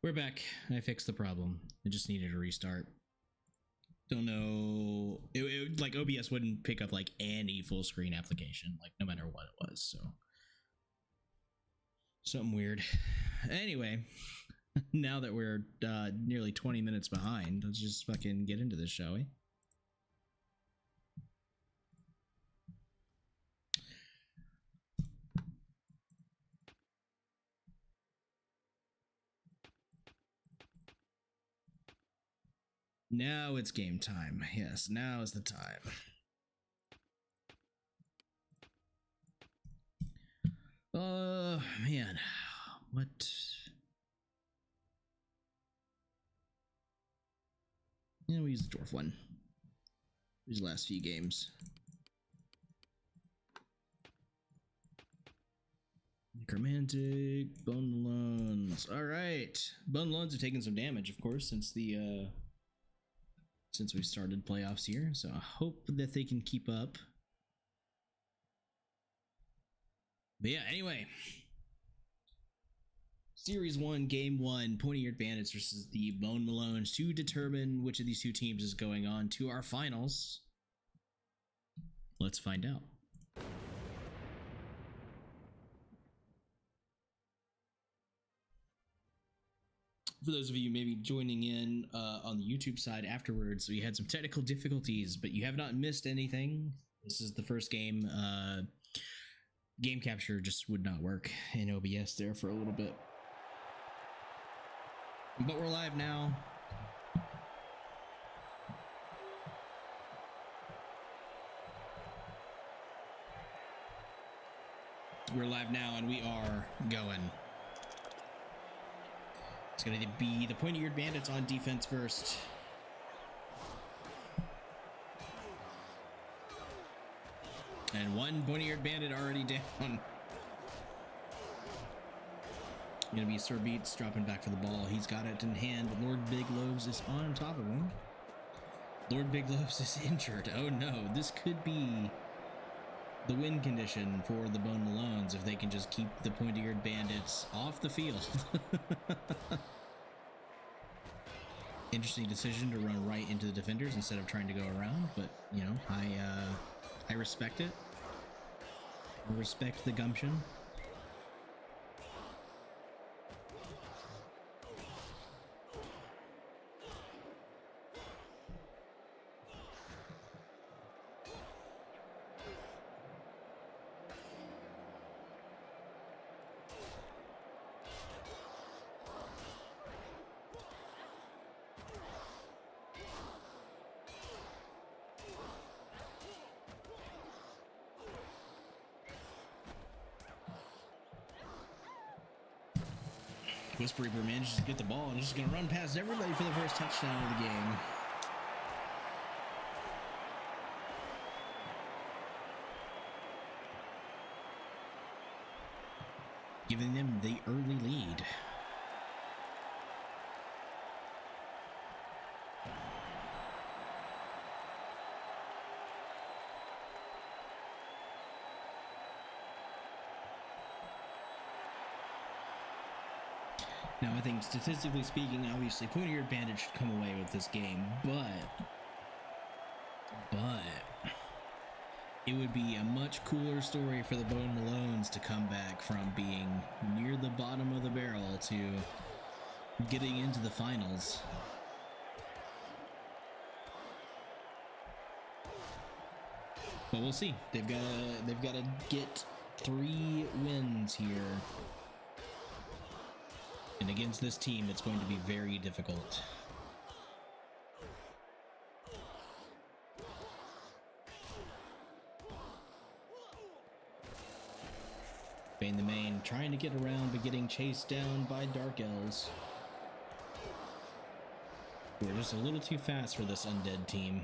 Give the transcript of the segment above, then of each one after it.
We're back. I fixed the problem. I just needed a restart. Don't know. Like OBS wouldn't pick up like any full screen application, like no matter what it was. So something weird. Anyway, now that we're nearly 20 minutes behind, let's just fucking get into this, shall we? Now it's game time. Yes, now is the time. Man. What? Yeah, we use the dwarf one. These last few games. Necromantic, Bone Malones. Alright. Bone Malones have taken some damage, of course, since the since we started playoffs here, so I hope that they can keep up. But yeah, anyway. Series 1, Game 1, Pointy-Eared Bandits versus the Bone Malones to determine which of these two teams is going on to our finals. Let's find out. For those of you maybe joining in on the YouTube side afterwards, we had some technical difficulties, but you have not missed anything. This is the first game. Game capture just would not work in OBS there for a little bit. But we're live now. We're live now and we are going. It's going to be the Pointy-Eared Bandits on defense first. And one Pointy-Eared Bandit already down. Going to be Sir Beats dropping back for the ball. He's got it in hand, but Lord Big Loaves is on top of him. Lord Big Loaves is injured. Oh no, this could be the win condition for the Bone Malones if they can just keep the Pointy-Eared Bandits off the field. Interesting decision to run right into the defenders instead of trying to go around, but you know, I respect it. I respect the gumption. Whisper Reaper manages to get the ball and is just going to run past everybody for the first touchdown of the game. Giving them the early lead. Now, I think statistically speaking, obviously, Pointy-Eared Bandit should come away with this game, but it would be a much cooler story for the Bone Malones to come back from being near the bottom of the barrel to getting into the finals. But we'll see. They've got to get 3 wins here. And against this team, it's going to be very difficult. Bane the Main trying to get around, but getting chased down by Dark Elves. We're just a little too fast for this undead team.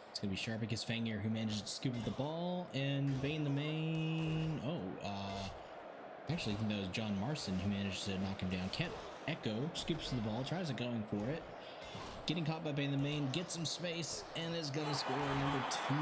It's going to be Sharpicus Fangir who manages to scoop up the ball, and Bane the Main... Actually, I think that was John Marston who managed to knock him down. Cat Echo scoops to the ball, tries it going for it. Getting caught by Bane the Main, gets some space, and is going to score number 2.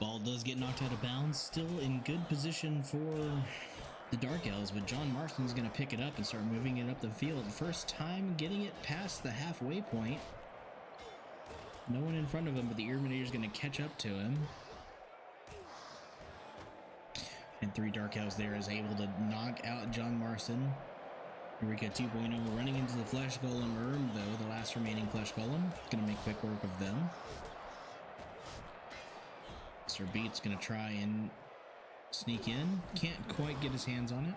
Ball does get knocked out of bounds. Still in good position for the Dark Elves, but John Marston's going to pick it up and start moving it up the field. First time getting it past the halfway point. No one in front of him, but the Irminator's going to catch up to him. And 3 Dark Elves there is able to knock out John Marston. Eureka 2.0 running into the Flesh Golem though, the last remaining Flesh Golem. Going to make quick work of them. Sir Beat's going to try and sneak in. Can't quite get his hands on it.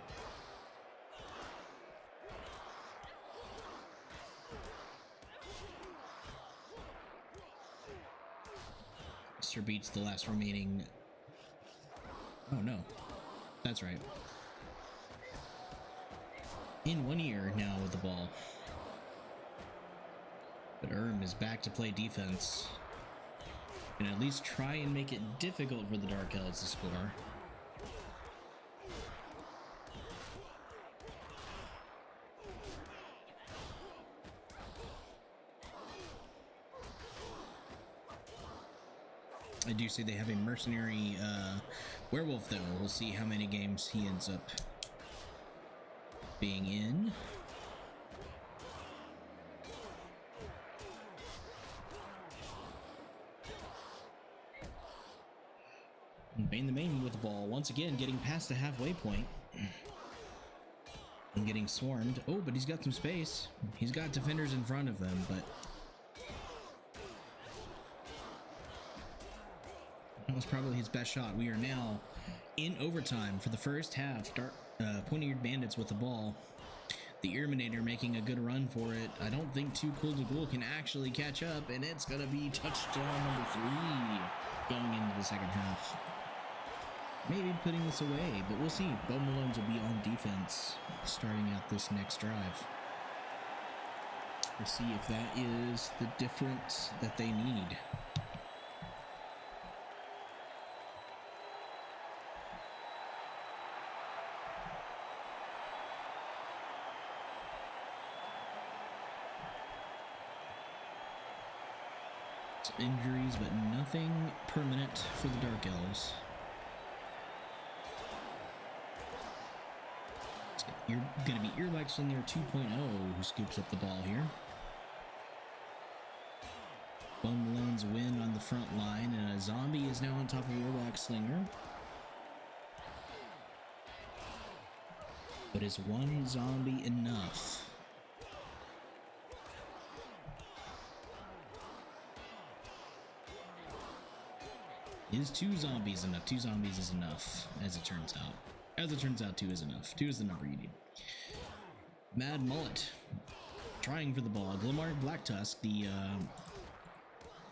Sir Beat's the last remaining... Oh no. That's right. In one ear now with the ball. But is back to play defense. And at least try and make it difficult for the Dark Elves to score. I do see they have a mercenary werewolf though. We'll see how many games he ends up being in. Bane the Main with the ball once again, getting past the halfway point and getting swarmed. Oh, but he's got some space. He's got defenders in front of him, but that was probably his best shot. We are now in overtime for the first half. Pointy-eared Bandits with the ball. The Irminator making a good run for it. I don't think Too Cool to Ghoul can actually catch up, and it's going to be touchdown number 3 going into the second half. Maybe putting this away, but we'll see. Bo Malone's will be on defense starting out this next drive. We'll see if that is the difference that they need. Injuries, but nothing permanent for the Dark Elves. You're going to be Earwax Slinger 2.0 who scoops up the ball here. Bone Malone's win on the front line, and a zombie is now on top of Earwax Slinger. But is one zombie enough? Is 2 zombies enough? 2 zombies is enough, as it turns out. As it turns out, 2 is enough. 2 is the number you need. Mad Mullet trying for the ball. Glamar Blacktusk, the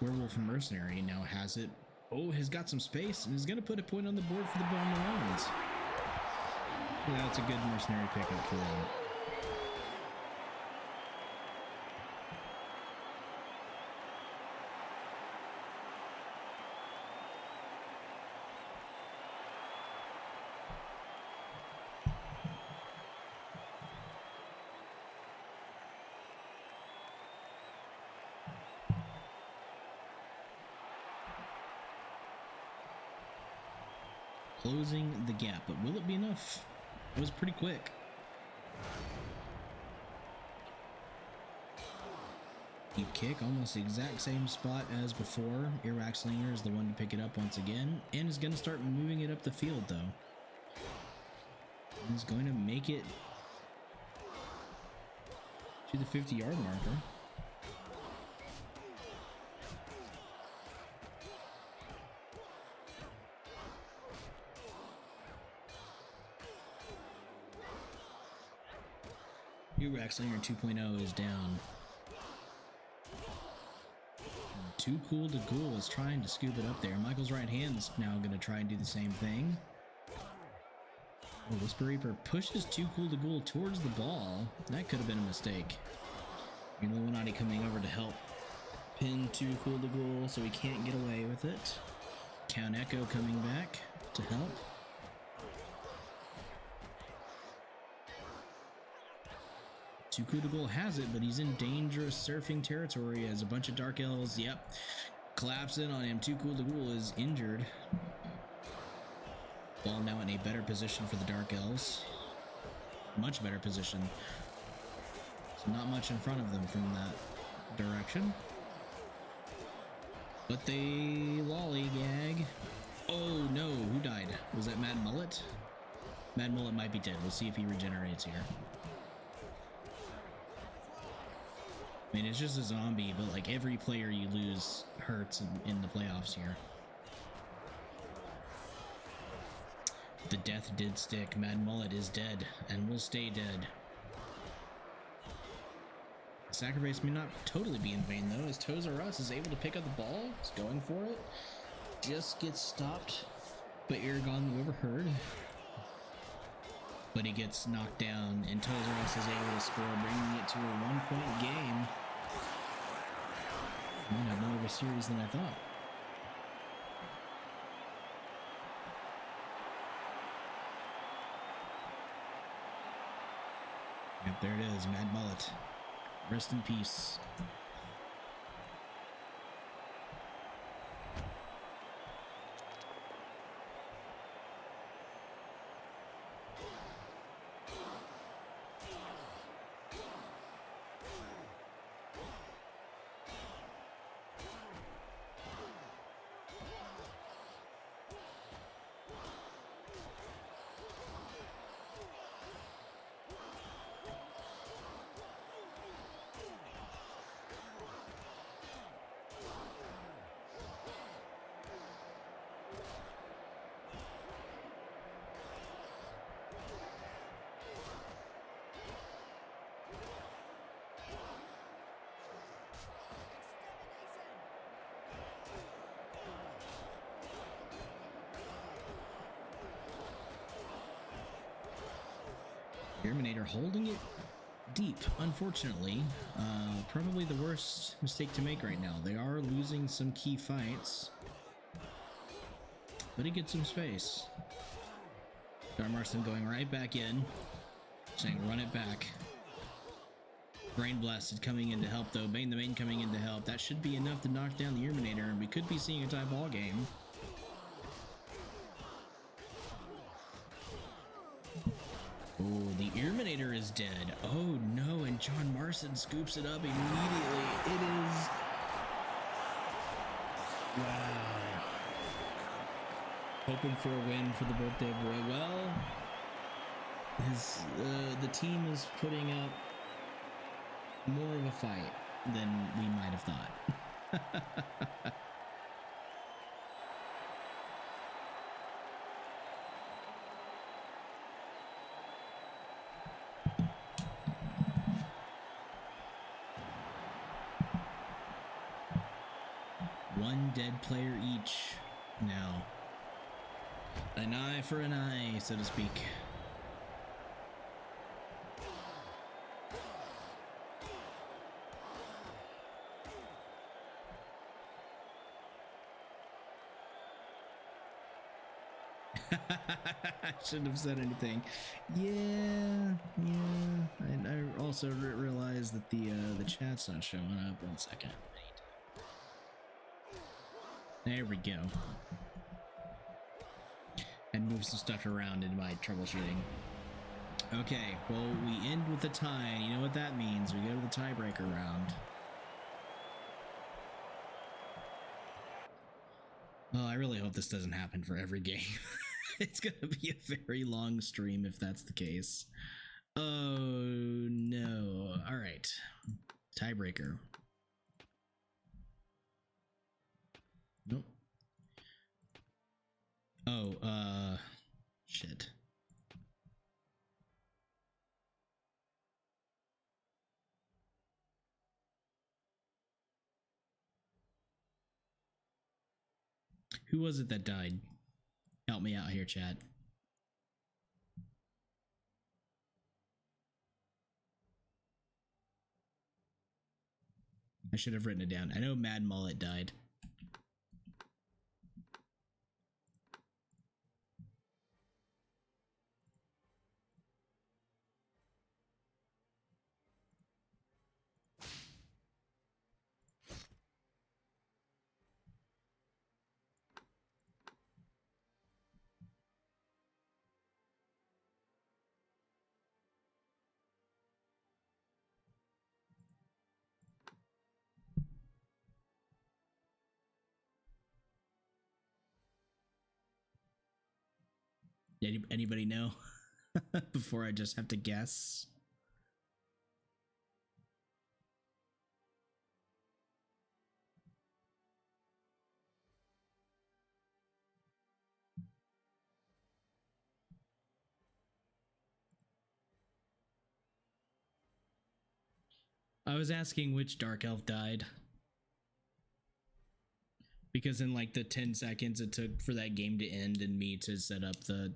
werewolf and mercenary, now has it. Oh, has got some space and is going to put a point on the board for the Bone Malones. Yeah, that's a good mercenary pickup for them. Closing the gap, but will it be enough? It was pretty quick. Deep kick, almost the exact same spot as before. Earwax Slinger is the one to pick it up once again, and is going to start moving it up the field though. He's going to make it to the 50-yard marker. Earwax Slinger 2.0 is down. Too Cool to Ghoul is trying to scoop it up there. Michael's right hand's now going to try and do the same thing. Oh, Whisper Reaper pushes Too Cool to Ghoul towards the ball. That could have been a mistake. Illuminati coming over to help pin Too Cool to Ghoul so he can't get away with it. Count Echo coming back to help. Too Cool to Ghoul has it, but he's in dangerous surfing territory as a bunch of Dark Elves, yep, Collapse in on him. Too Cool to Cool is injured. Ball now in a better position for the Dark Elves. Much better position. So not much in front of them from that direction. But they lollygag. Oh no, who died? Was that Mad Mullet? Mad Mullet might be dead. We'll see if he regenerates here. I mean, it's just a zombie, but like every player you lose hurts in the playoffs here. The death did stick. Mad Mullet is dead and will stay dead. Sacrifice may not totally be in vain though, as Toes R Us is able to pick up the ball. He's going for it. Just gets stopped by Aragon the Overheard. But he gets knocked down, and Toes R Us is able to score, bringing it to a 1-point game. Might have more of a series than I thought. Yep, there it is, Mad Mullet. Rest in peace. Terminator holding it deep, unfortunately. Probably the worst mistake to make right now. They are losing some key fights, but he gets some space. John Marston going right back in, saying run it back. Brain Blasted coming in to help though. Bane the Main coming in to help. That should be enough to knock down the Terminator, and we could be seeing a tie ball game. Oh, the Terminator is dead. Oh no, and John Marston scoops it up immediately. It is... Wow. Hoping for a win for the birthday boy. Well, the team is putting up more of a fight than we might have thought. One dead player each now. An eye for an eye, so to speak. I shouldn't have said anything. Yeah. I also realized that the chat's not showing up. 1 second. There we go. And move some stuff around in my troubleshooting. Okay, well, we end with a tie. You know what that means. We go to the tiebreaker round. Oh, I really hope this doesn't happen for every game. It's gonna be a very long stream if that's the case. Oh, no. All right. Tiebreaker. Nope. Oh, shit. Who was it that died? Help me out here, chat. I should have written it down. I know Mad Mullet died. Anybody know? Before I just have to guess. I was asking which Dark Elf died. Because in like the 10 seconds it took for that game to end and me to set up the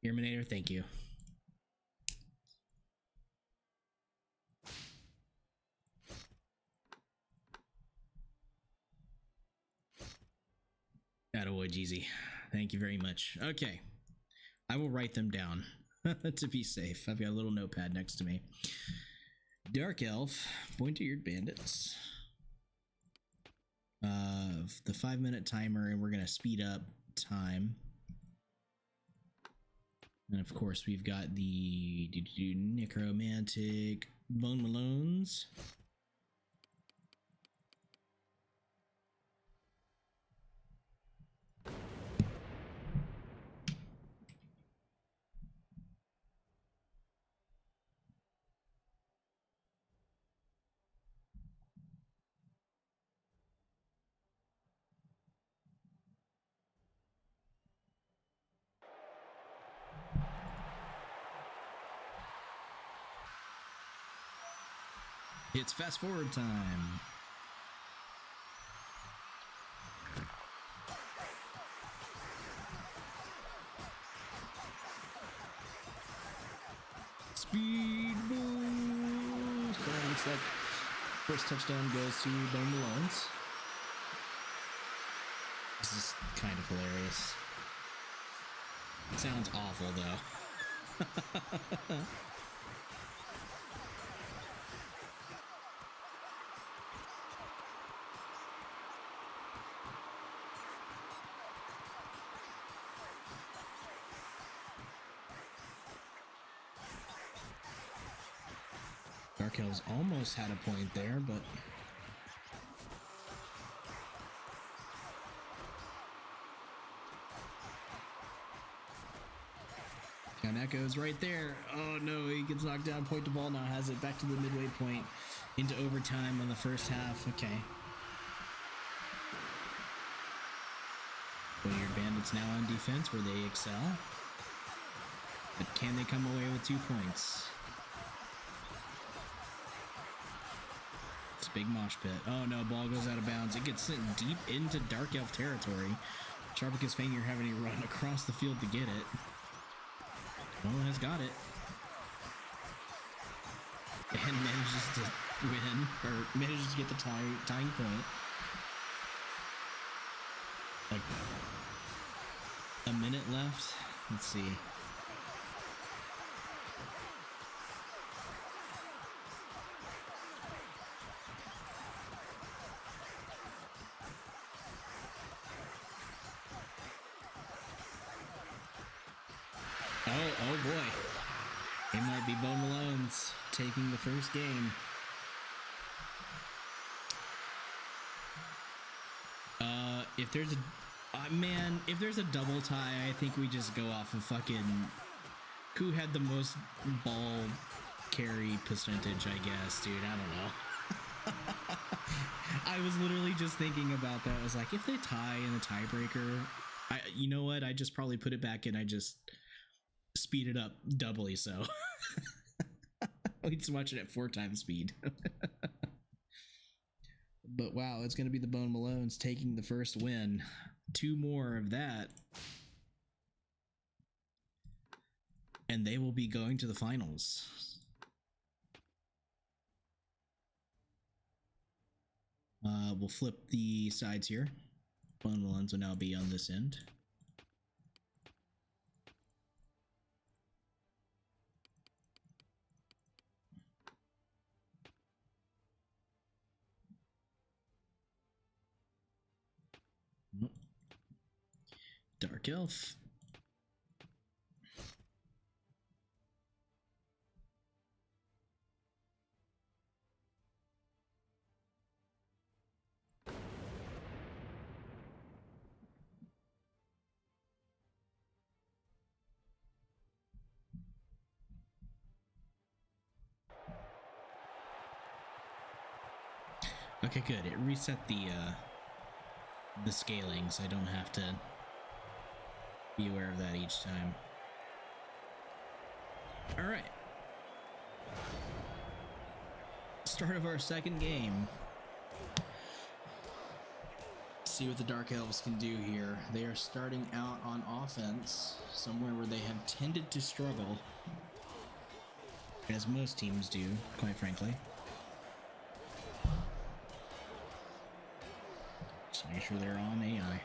Terminator, thank you. Attaboy, Jeezy. Thank you very much. Okay. I will write them down to be safe. I've got a little notepad next to me. Dark Elf, pointy-eared bandits. The 5-minute timer, and we're gonna speed up time. And of course, we've got the necromantic Bone Malones. It's fast forward time. Speed boost. So it looks like first touchdown goes to Bone Malones. This is kind of hilarious. It sounds awful though. Dark Elves almost had a point there, but Count Echo's right there. Oh no, he gets knocked down. Point to ball now, has it back to the midway point into overtime on the first half. Okay. Pointy-eared bandits now on defense where they excel. But can they come away with 2 points? Big mosh pit. Oh no, ball goes out of bounds. It gets sent deep into Dark Elf territory. Sharpicus Finger having to run across the field to get it. Well, has got it. And manages to win, or manages to get the tying point. Like, a minute left. Let's see. Oh boy. It might be Bone Malones taking the first game. If there's a man, if there's a double tie, I think we just go off of fucking who had the most ball carry percentage, I guess, dude. I don't know. I was literally just thinking about that. I was like, if they tie in the tiebreaker, you know what? I just probably put it back and I just speed it up doubly so. We just watch it at 4 times speed. But wow, it's going to be the Bone Malones taking the first win. 2 more of that. And they will be going to the finals. We'll flip the sides here. Bone Malones will now be on this end. Dark Elf. Okay, good. It reset the scaling, so I don't have to be aware of that each time. All right. Start of our second game. See what the Dark Elves can do here. They are starting out on offense, somewhere where they have tended to struggle, as most teams do, quite frankly. Just make sure they're on AI.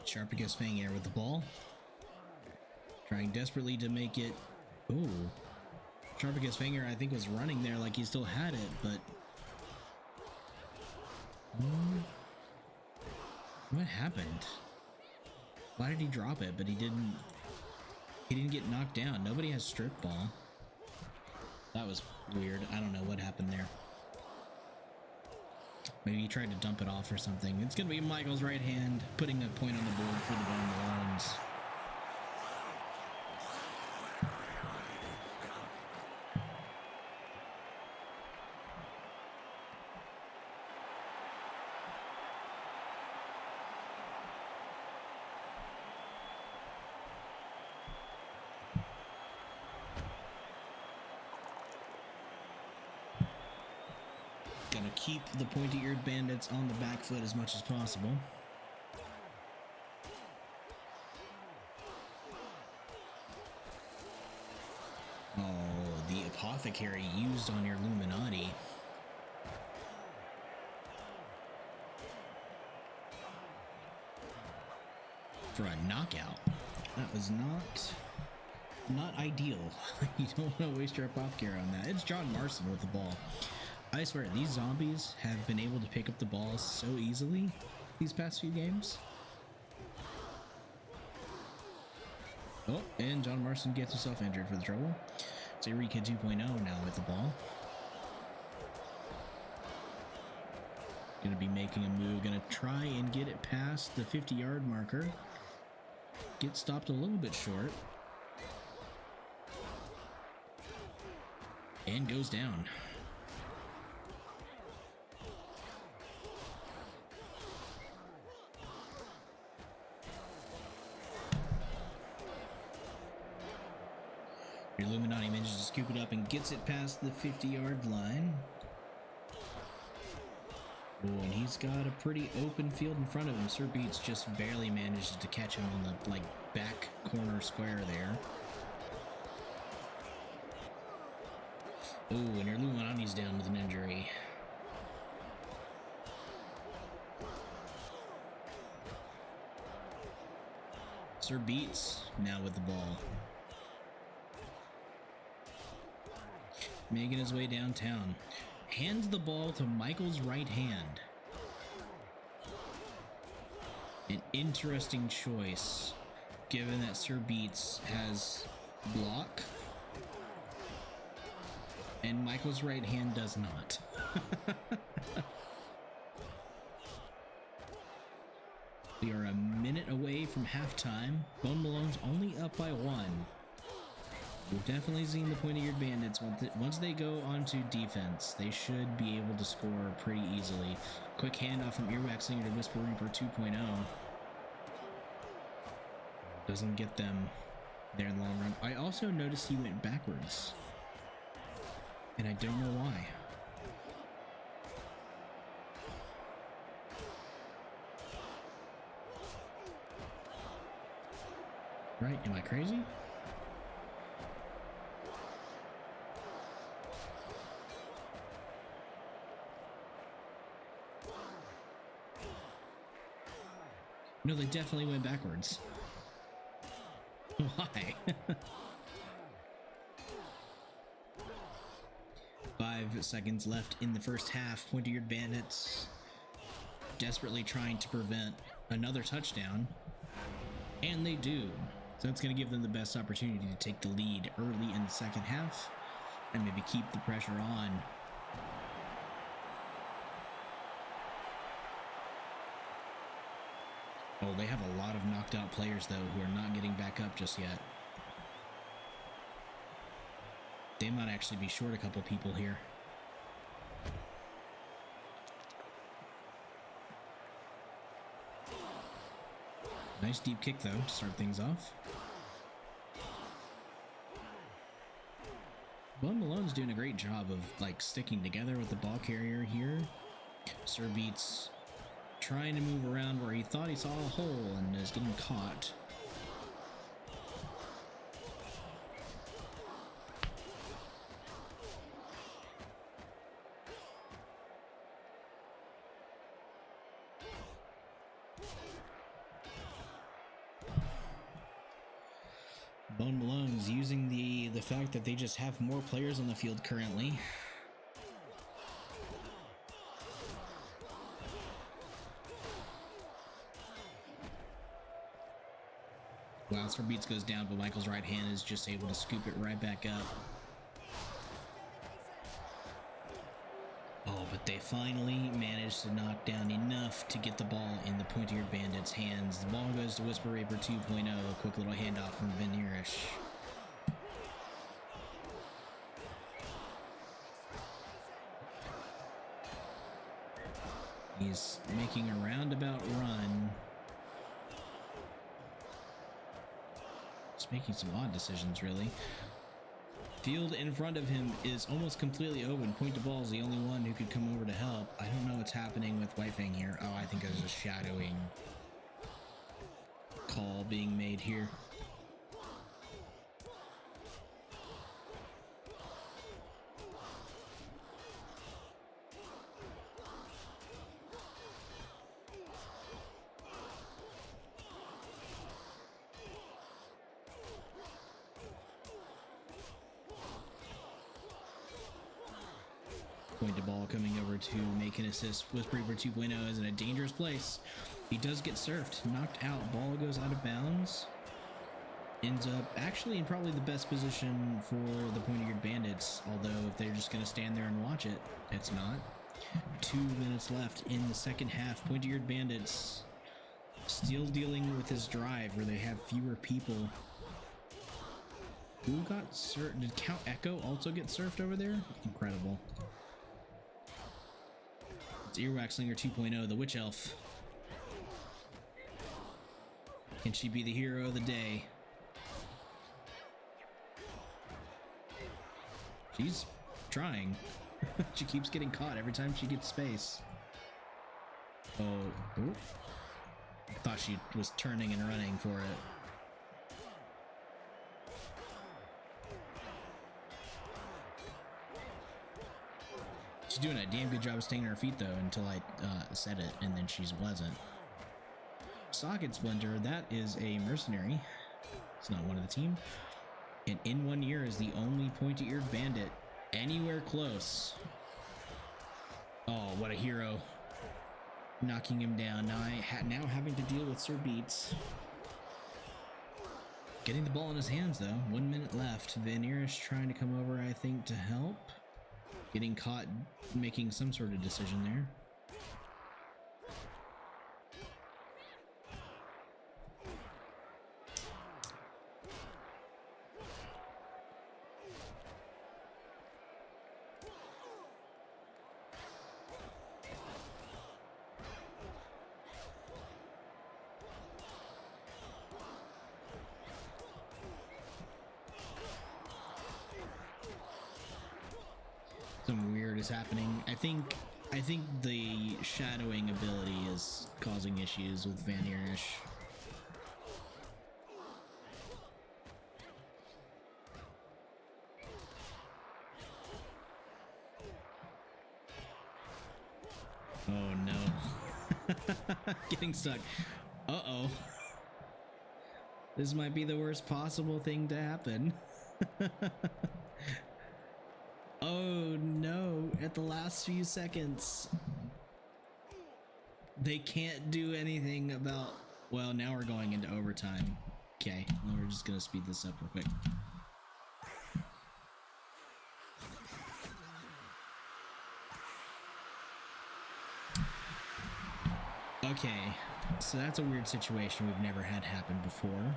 Sharpicus Fang Air with the ball. Trying desperately to make it... Ooh. Sharpicus Fang Air, I think, was running there like he still had it, but... What happened? Why did he drop it, but he didn't get knocked down? Nobody has strip ball. That was weird. I don't know what happened there. Maybe he tried to dump it off or something. It's going to be Michael's right hand putting a point on the board for the Bone Malones. Gonna keep the pointy-eared bandits on the back foot as much as possible. Oh, the apothecary used on your Illuminati. For a knockout. That was not ideal. You don't want to waste your apothecary on that. It's John Marston with the ball. I swear, these zombies have been able to pick up the ball so easily these past few games. Oh, and John Marston gets himself injured for the trouble. It's Eureka 2.0 now with the ball. Gonna be making a move, gonna try and get it past the 50-yard marker. Get stopped a little bit short. And goes down. Your Illuminati manages to scoop it up and gets it past the 50-yard line. Oh, and he's got a pretty open field in front of him. Sir Beats just barely manages to catch him on the back corner square there. Oh, and your Illuminati's down with an injury. Sir Beats now with the ball. Making his way downtown. Hands the ball to Michael's right hand. An interesting choice, given that Sir Beats has block, and Michael's right hand does not. We are a minute away from halftime. Bone Malone's only up by 1. We've definitely seen the pointy-eared bandits. Once they go onto defense, they should be able to score pretty easily. Quick handoff from Earwax Slinger to Whisper Reaper 2.0. Doesn't get them there in the long run. I also noticed he went backwards, and I don't know why. Right? Am I crazy? No, they definitely went backwards. Why? 5 seconds left in the first half. Pointy-eared Bandits desperately trying to prevent another touchdown, and they do. So that's going to give them the best opportunity to take the lead early in the second half and maybe keep the pressure on. Oh, they have a lot of knocked out players, though, who are not getting back up just yet. They might actually be short a couple people here. Nice deep kick, though, to start things off. Bun Malone's doing a great job of, like, sticking together with the ball carrier here. Sir Beats trying to move around where he thought he saw a hole and is getting caught. Bone Malone's using the fact that they just have more players on the field currently. Wow, Sir Beats goes down, but Michael's right hand is just able to scoop it right back up. Oh, but they finally managed to knock down enough to get the ball in the Pointy-eared Bandits' hands. The ball goes to Whisper Raper 2.0. A quick little handoff from Van Eerish. He's making a roundabout run. Just making some odd decisions, really. Field in front of him is almost completely open. Point to ball is the only one who could come over to help. I don't know what's happening with White Fang here. Oh, I think there's a shadowing call being made here. Point to ball coming over to make an assist. Whisper Reaper 2.0 is in a dangerous place. He does get surfed, knocked out. Ball goes out of bounds. Ends up actually in probably the best position for the Pointy-eared Bandits, although if they're just going to stand there and watch it, it's not. 2 minutes left in the second half. Pointy-eared Bandits still dealing with this drive where they have fewer people. Who got surfed? Did Count Echo also get surfed over there? Incredible. It's Earwax Slinger 2.0, the Witch Elf. Can she be the hero of the day? She's trying. She keeps getting caught every time she gets space. Oh, ooh. I thought she was turning and running for it. She's doing a damn good job of staying on her feet, though, until I said it, and then she wasn't. Socket Splinter, that is a mercenary. It's not one of the team. And in 1 year is the only Pointy-eared Bandit anywhere close. Oh, what a hero. Knocking him down. Now having to deal with Sir Beats. Getting the ball in his hands, though. 1 minute left. Van Eerish trying to come over, I think, to help. Getting caught making some sort of decision there. Something weird is happening. I think the shadowing ability is causing issues with Van Eerish. Oh no. Getting stuck. Uh-oh. This might be the worst possible thing to happen. Oh No, at the last few seconds. They can't do anything about... Well, now we're going into overtime. Okay, well, we're just gonna speed this up real quick. Okay, so that's a weird situation we've never had happen before.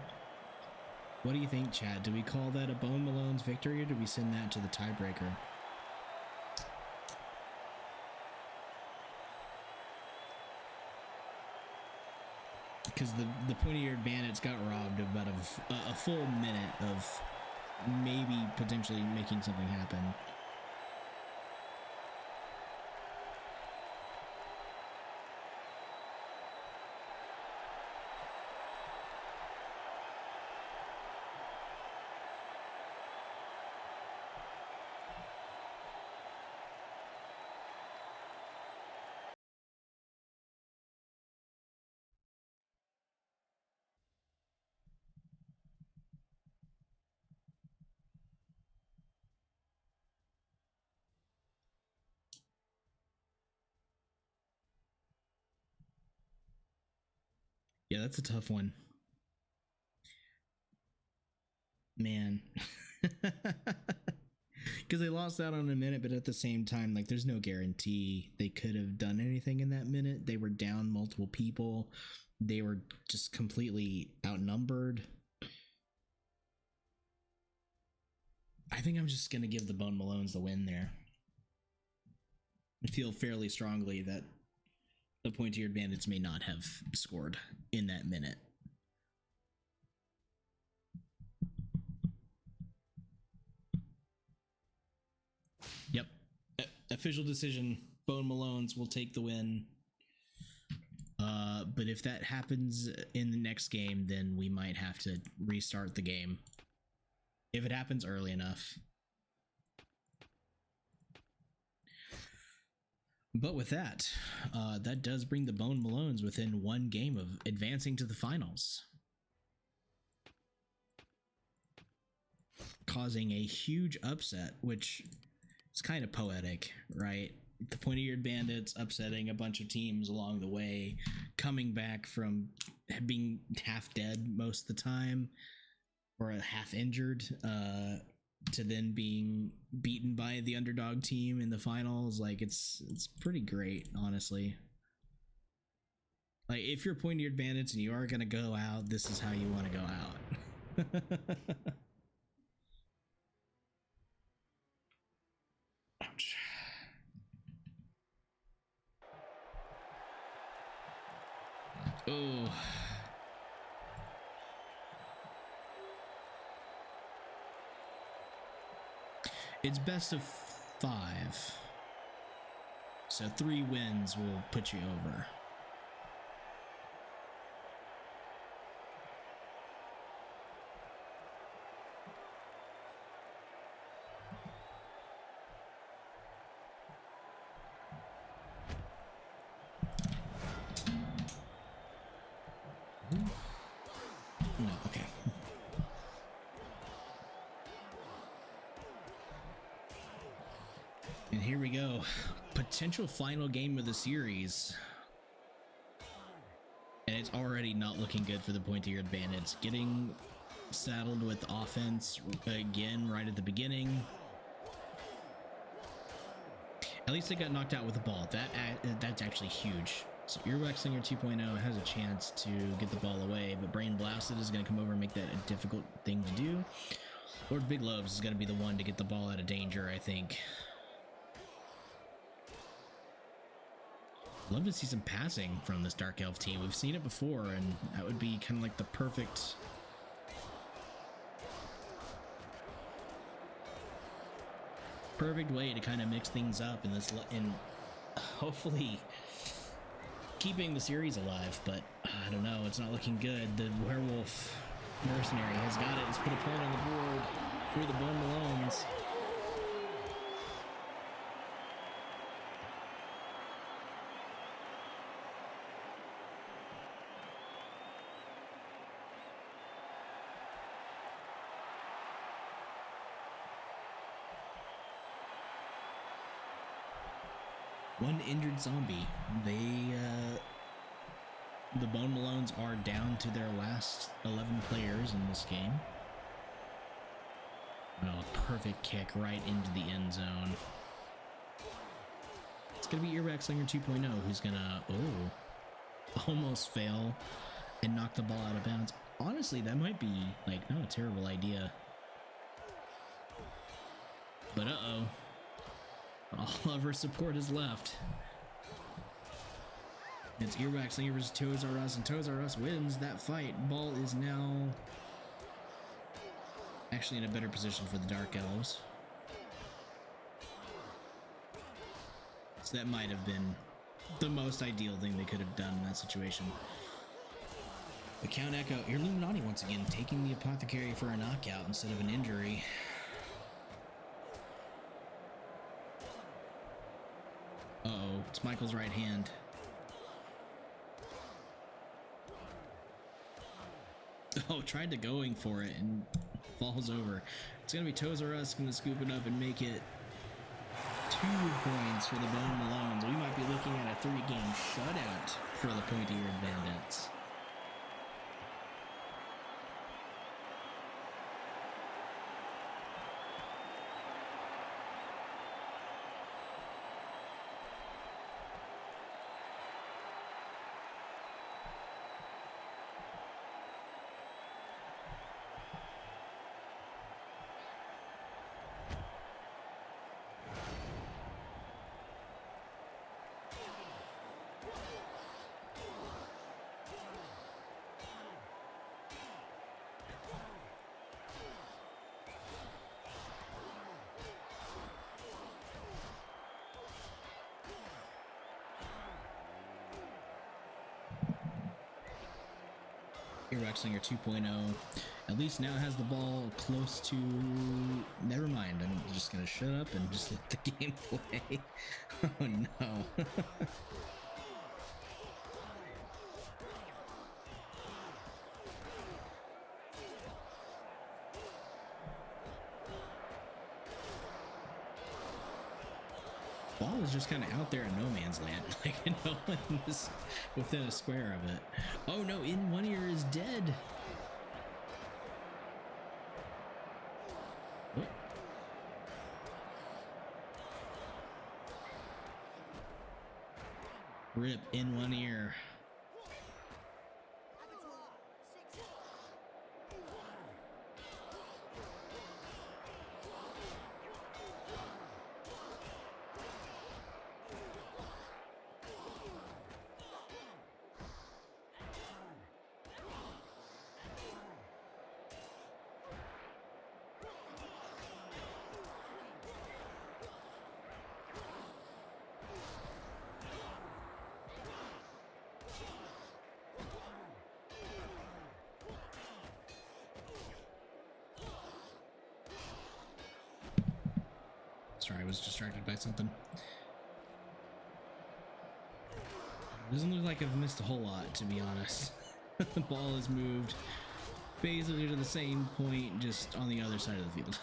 What do you think, Chad? Do we call that a Bone Malone's victory, or do we send that to the tiebreaker? Because the pointy-eared bandits got robbed of about a full minute of maybe potentially making something happen. Yeah, that's a tough one. Man. Because they lost out on a minute, but at the same time, like, there's no guarantee they could have done anything in that minute. They were down multiple people. They were just completely outnumbered. I think I'm just going to give the Bone Malones the win there. I feel fairly strongly that the pointy-eared bandits may not have scored in that minute. Yep. Official decision. Bone Malones will take the win. But if that happens in the next game, then we might have to restart the game. If it happens early enough. But with that, that does bring the Bone Malones within one game of advancing to the finals. Causing a huge upset, which is kind of poetic, right? The pointy-eared bandits upsetting a bunch of teams along the way, coming back from being half dead most of the time, or half injured, to then being beaten by the underdog team in the finals. Like, it's pretty great, honestly. Like, if you're pointy-eared bandits and you are gonna go out, this is how you want to go out. Ouch. Oh. It's best of 5. So 3 wins will put you over. No, okay. And here we go. Potential final game of the series. And it's already not looking good for the pointy-eared bandits. Getting saddled with offense again right at the beginning. At least they got knocked out with the ball. That's actually huge. So Earwaxinger 2.0 has a chance to get the ball away, but Brain Blasted is going to come over and make that a difficult thing to do. Lord Big Lobes is going to be the one to get the ball out of danger, I think. Love to see some passing from this Dark Elf team. We've seen it before, and that would be kind of like the perfect way to kind of mix things up in this, and hopefully keeping the series alive. But I don't know, it's not looking good. The werewolf mercenary has got it. It's put a point on the board for the Bone Malones. One injured zombie. The Bone Malones are down to their last 11 players in this game. Oh, perfect kick right into the end zone. It's going to be Earback Slinger 2.0 who's going to, almost fail and knock the ball out of bounds. Honestly, that might be, like, not a terrible idea. But uh-oh. All of her support is left. It's Earback Slinger versus Toes R Us, and Toes R Us wins that fight. Ball is now actually in a better position for the Dark Elves. So that might have been the most ideal thing they could have done in that situation. The Count Echo, Illuminati once again taking the Apothecary for a knockout instead of an injury. Uh-oh, it's Michael's right hand. Oh, tried to going for it and falls over. It's gonna be Toes R Us gonna scoop it up and make it 2 points for the Bone Malones. We might be looking at a 3-game shutout for the Pointy-Eared Bandits. Earback Slinger 2.0 at least now has the ball close to... Never mind, I'm just gonna shut up and just let the game play. Oh no. Ball is just kind of out there in no man's land. Like, no one is within a square of it. Oh no, In One Ear is dead. Oh. Rip In One Ear. Sorry, I was distracted by something. Doesn't look like I've missed a whole lot, to be honest. The ball has moved basically to the same point, just on the other side of the field.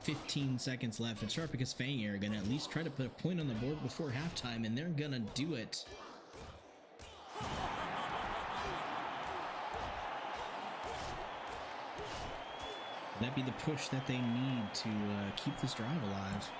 15 seconds left, and Sharpicus Fang are gonna at least try to put a point on the board before halftime, and they're gonna do it. That'd be the push that they need to keep this drive alive.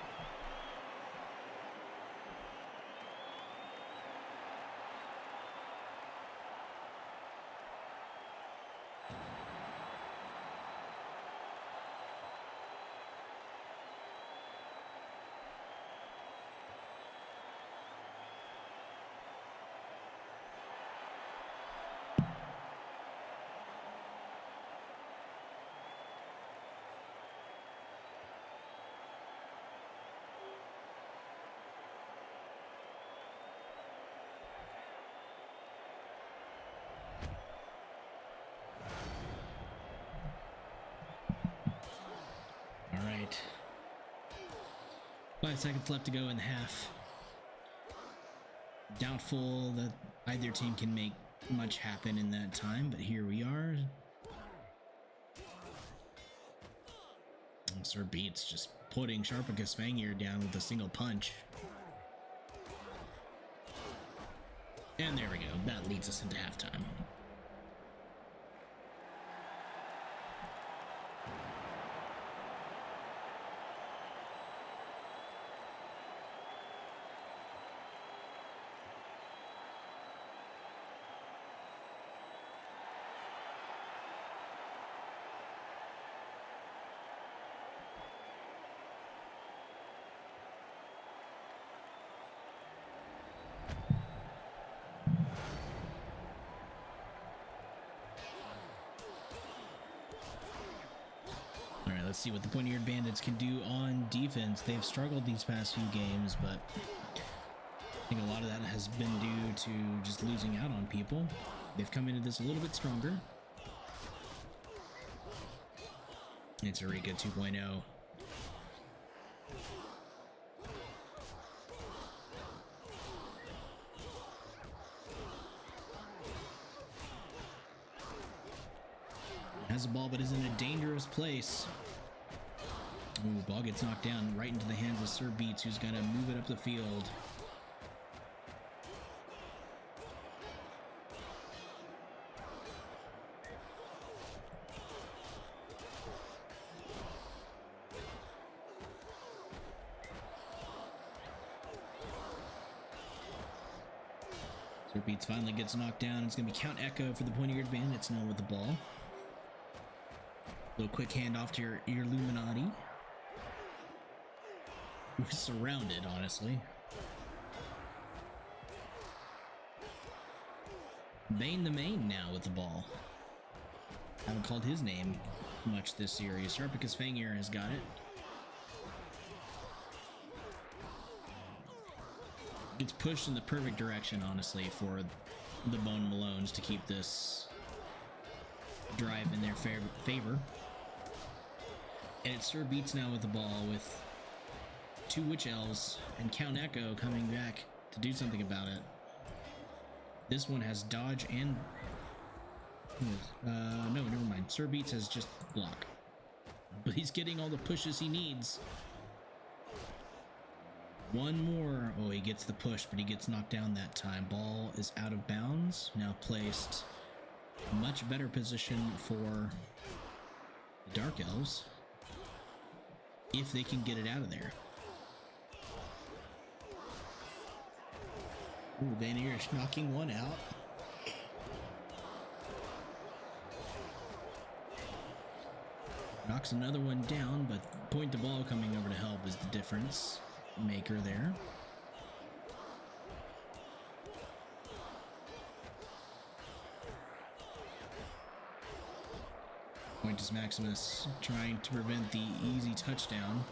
All right. 5 seconds left to go in the half. Doubtful that either team can make much happen in that time, but here we are. Sir Beats just putting Sharpicus Fangir down with a single punch. And there we go. That leads us into halftime. Let's see what the Pointy-Eared Bandits can do on defense. They've struggled these past few games, but I think a lot of that has been due to just losing out on people. They've come into this a little bit stronger. It's Eureka 2.0. Has the ball, but is in a dangerous place. Ooh, ball gets knocked down right into the hands of Sir Beats, who's going to move it up the field. Sir Beats finally gets knocked down. It's going to be Count Echo for the Pointy-Eared Bandits now with the ball. Little quick handoff to your Illuminati. We're surrounded, honestly. Bane the Main now with the ball. Haven't called his name much this series. Sharpicus Fangir has got it. Gets pushed in the perfect direction, honestly, for the Bone Malones to keep this drive in their favor. And it's Sir Beats now with the ball with 2 Witch Elves and Count Echo coming back to do something about it. This one has dodge and... no, never mind. Sir Beats has just block. But he's getting all the pushes he needs. One more. Oh, he gets the push, but he gets knocked down that time. Ball is out of bounds. Now placed. Much better position for the Dark Elves. If they can get it out of there. Ooh, Van Eerish knocking one out. Knocks another one down, but Point the Ball coming over to help is the difference maker there. Pointus Maximus trying to prevent the easy touchdown.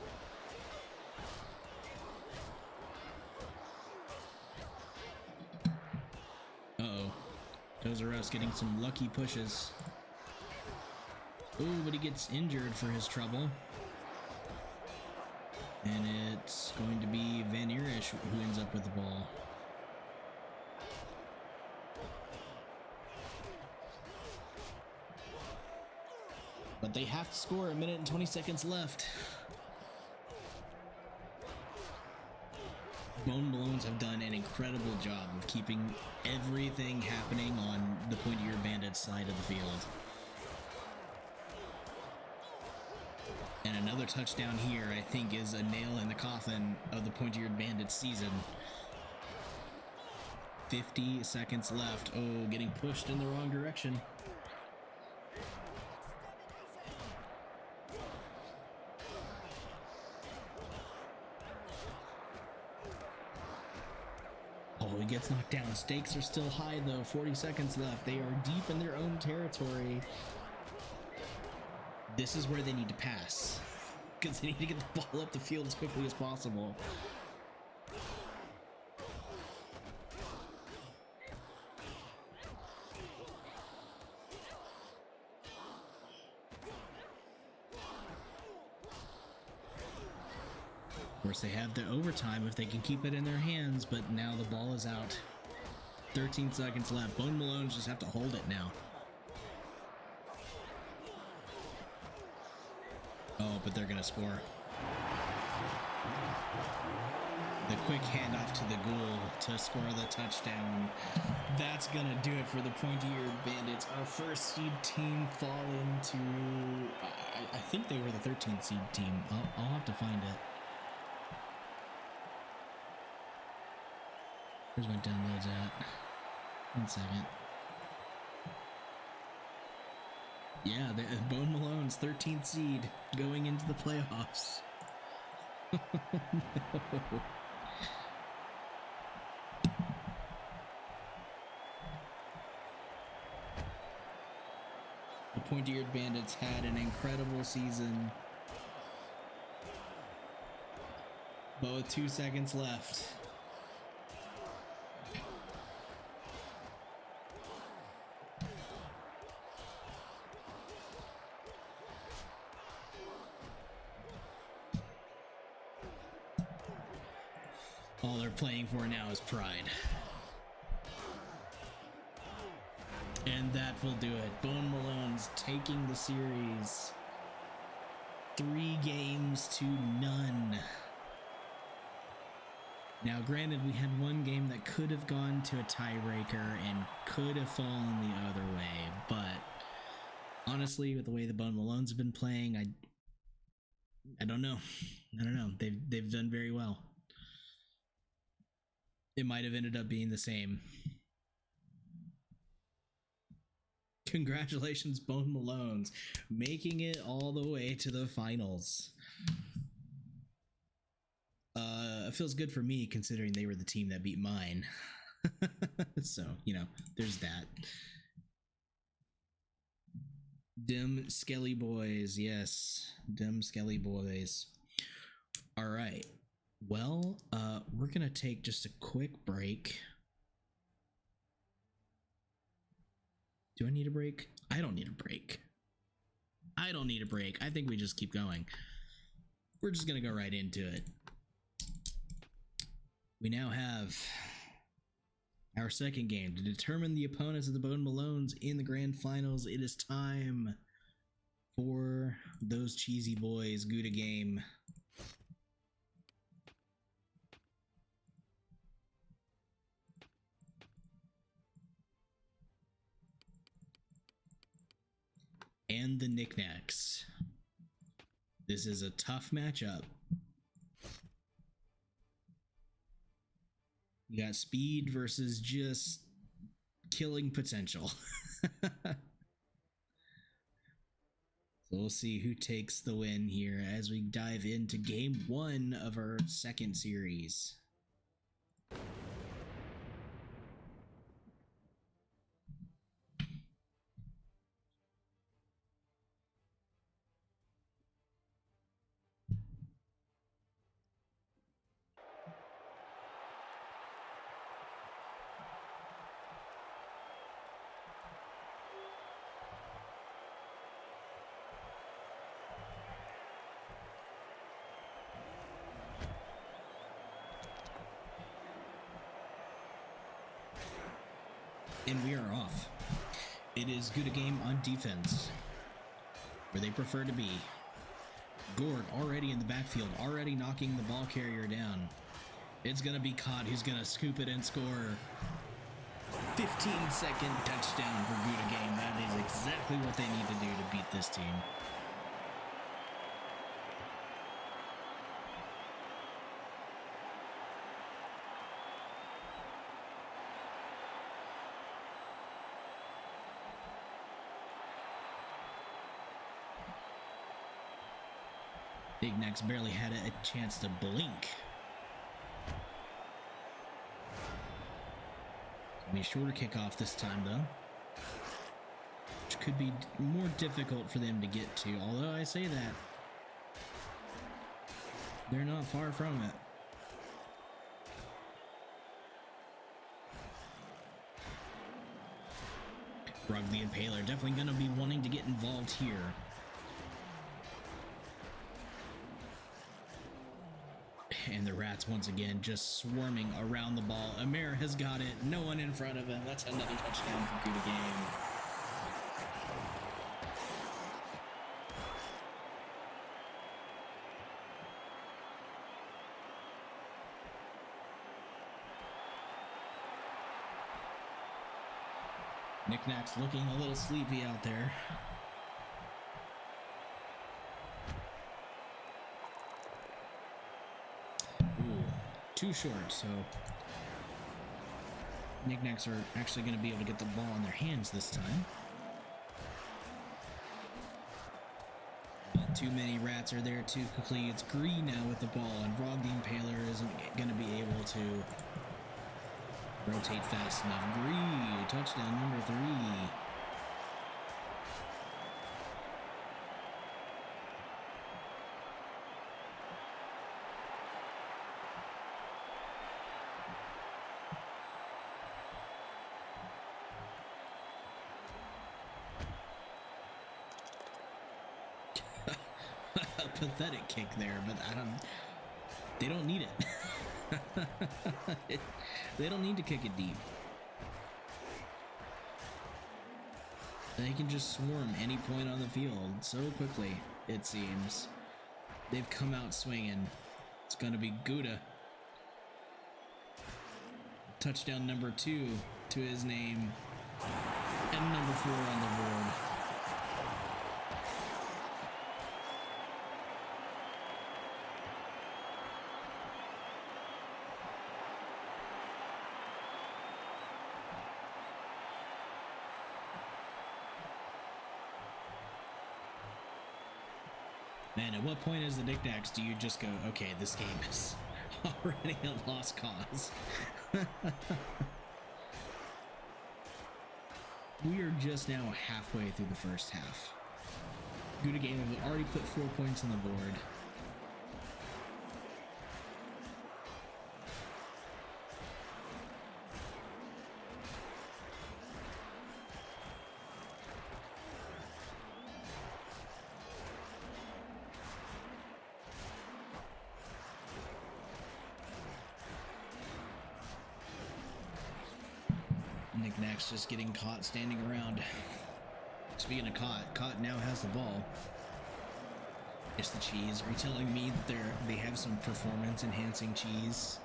Uh-oh. Tozaros getting some lucky pushes. Ooh, but he gets injured for his trouble. And it's going to be Van Eerish who ends up with the ball. But they have to score. 1 minute and 20 seconds left. Bone Malones have done an incredible job of keeping everything happening on the Pointy-Eared Bandits side of the field. And another touchdown here, I think, is a nail in the coffin of the Pointy-Eared Bandits season. 50 seconds left. Oh, getting pushed in the wrong direction. He gets knocked down. Stakes are still high though. 40 seconds left. They are deep in their own territory. This is where they need to pass, because they need to get the ball up the field as quickly as possible. Of course, they have the overtime if they can keep it in their hands, but now the ball is out. 13 seconds left. Bone Malones just have to hold it now. Oh, but they're going to score. The quick handoff to the Ghoul to score the touchdown. That's going to do it for the Pointy-Eared Bandits. Our first seed team fall into... I think they were the 13th seed team. I'll have to find it. Where's my downloads at? 1 second. Yeah, Bone Malone's 13th seed going into the playoffs. No. The Pointy-Eared Bandits had an incredible season, but with 2 seconds left. All they're playing for now is pride. And that will do it. Bone Malone's taking the series 3-0. Now, granted, we had one game that could have gone to a tiebreaker and could have fallen the other way, but honestly, with the way the Bone Malones have been playing, I don't know. They've done very well. It might have ended up being the same. Congratulations, Bone Malones, making it all the way to the finals. It feels good for me considering they were the team that beat mine. So, there's that. Dim Skelly Boys, yes. Dim Skelly Boys. All right. Well, we're going to take just a quick break. Do I need a break? I don't need a break. I think we just keep going. We're just going to go right into it. We now have our second game to determine the opponents of the Bone Malones in the grand finals. It is time for those cheesy boys. Gouda game. And the Knickknacks. This is a tough matchup. You got speed versus just killing potential. So we'll see who takes the win here as we dive into game 1 of our second series. And we are off. It is Gouda game on defense, where they prefer to be. Gord already in the backfield, already knocking the ball carrier down. It's going to be Cod who's going to scoop it and score. 15-second touchdown for Gouda game. That is exactly what they need to do to beat this team. Big Necks barely had a chance to blink. It'll be a shorter kickoff this time, though, which could be more difficult for them to get to. Although I say that, they're not far from it. Rug the Impaler definitely going to be wanting to get involved here. And the Rats once again just swarming around the ball. Amir has got it. No one in front of him. That's another touchdown for Gouda game. Knickknack's looking a little sleepy out there. Ooh, too short, so Knickknacks are actually going to be able to get the ball in their hands this time. But too many rats are there too quickly. It's Green now with the ball, and Vrog the Impaler isn't going to be able to rotate fast enough. Green, touchdown number 3. Pathetic kick there, but they don't need it. They don't need to kick it deep. They can just swarm any point on the field so quickly, it seems. They've come out swinging. It's gonna be Gouda. Touchdown number 2 to his name, and number 4 on the board. Man, at what point as the Knickknacks do you just go, okay, this game is already a lost cause? We are just now halfway through the first half. Gouda game have already put 4 points on the board. Knickknacks just getting caught standing around. Speaking of caught now has the ball. It's the cheese. Are you telling me that they have some performance enhancing cheese?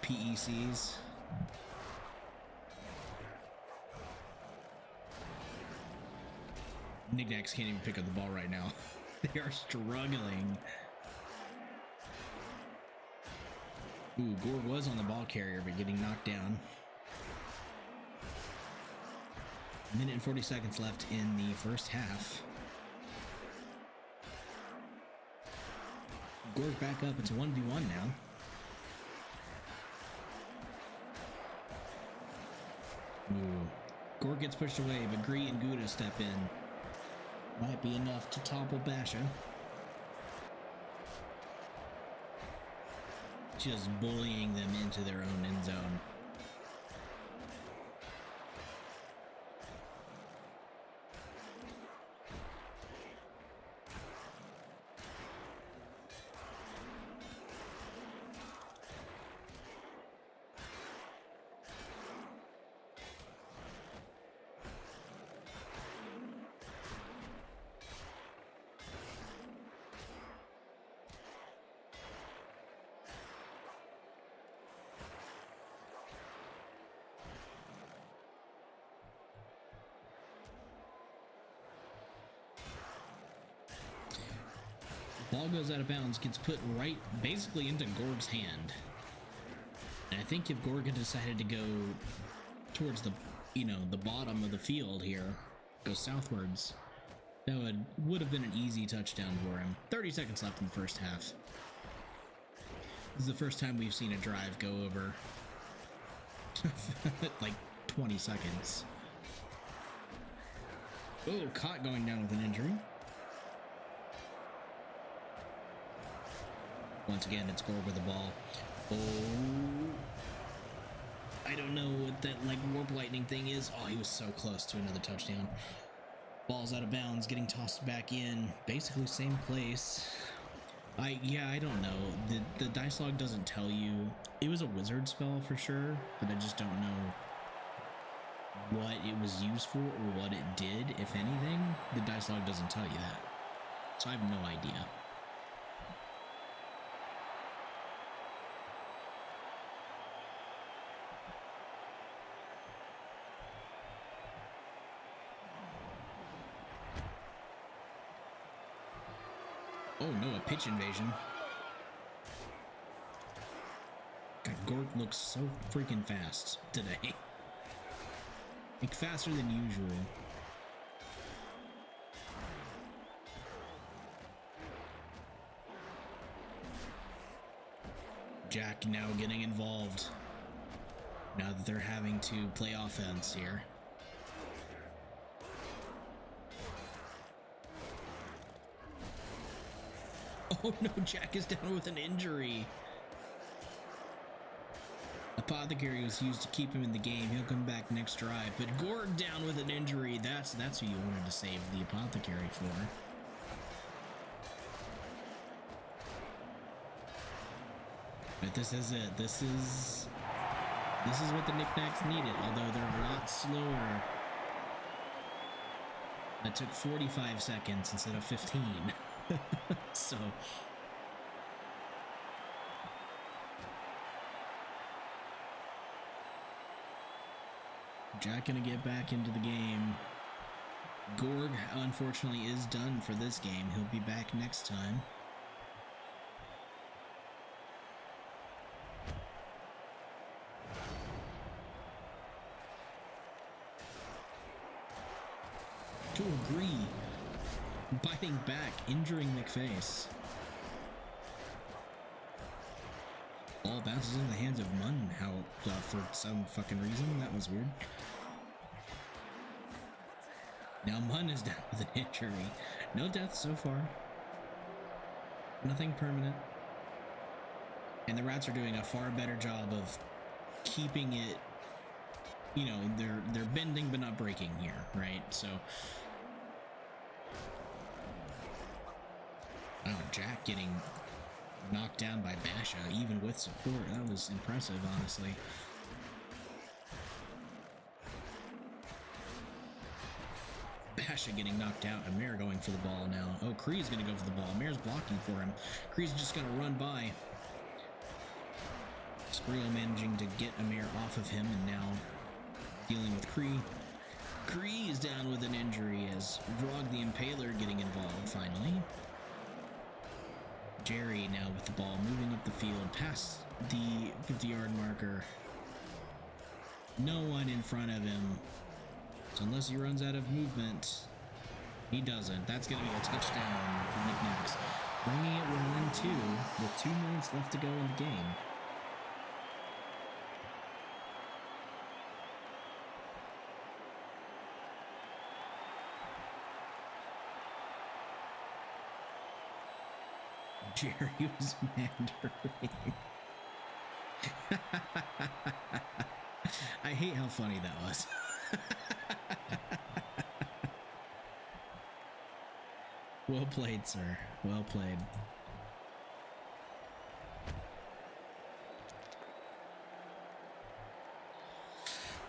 PECs? Knickknacks can't even pick up the ball right now. They are struggling. Ooh, Gore was on the ball carrier, but getting knocked down. A minute and 40 seconds left in the first half. Gore's back up. It's a 1v1 now. Ooh. Gore gets pushed away, but Gree and Gouda step in. Might be enough to topple Basha. Just bullying them into their own end zone. Ball goes out of bounds, gets put right basically into Gorg's hand. And I think if Gorg had decided to go towards the, the bottom of the field here, go southwards, that would have been an easy touchdown for him. 30 seconds left in the first half. This is the first time we've seen a drive go over like 20 seconds. Oh, caught going down with an injury. Once again, it's Gore with the ball. Oh, I don't know what that warp lightning thing is. Oh, he was so close to another touchdown. Ball's out of bounds, getting tossed back in. Basically same place. I don't know. The dice log doesn't tell you. It was a wizard spell for sure, but I just don't know what it was used for or what it did, if anything. The dice log doesn't tell you that. So I have no idea. Oh no, a pitch invasion. God, Gork looks so freaking fast today. Like faster than usual. Jack now getting involved. Now that they're having to play offense here. Oh no, Jack is down with an injury. Apothecary was used to keep him in the game. He'll come back next drive. But Gord down with an injury. That's who you wanted to save the Apothecary for. But this is it. This is what the Knickknacks needed, although they're a lot slower. That took 45 seconds instead of 15. So Jack gonna get back into the game. Gorg, unfortunately, is done for this game. He'll be back next time. To agree. Biting back, injuring McFace. Ball bounces in the hands of Munn. For some fucking reason, that was weird. Now Munn is down with an injury. No deaths so far. Nothing permanent. And the Rats are doing a far better job of keeping it, you know, they're bending but not breaking here, right? So oh, Jack getting knocked down by Basha, even with support. That was impressive, honestly. Basha getting knocked out. Amir going for the ball now. Oh, Kree's going to go for the ball. Amir's blocking for him. Kree's just going to run by. Skrill managing to get Amir off of him, and now dealing with Kree. Kree is down with an injury as Vrog the Impaler getting involved finally. Jerry now with the ball, moving up the field past the 50-yard marker. No one in front of him. So unless he runs out of movement, he doesn't. That's going to be a touchdown for Knickknacks. Bringing it within 2 with 2 minutes left to go in the game. Jerry was mandering. I hate how funny that was. Well played, sir. Well played.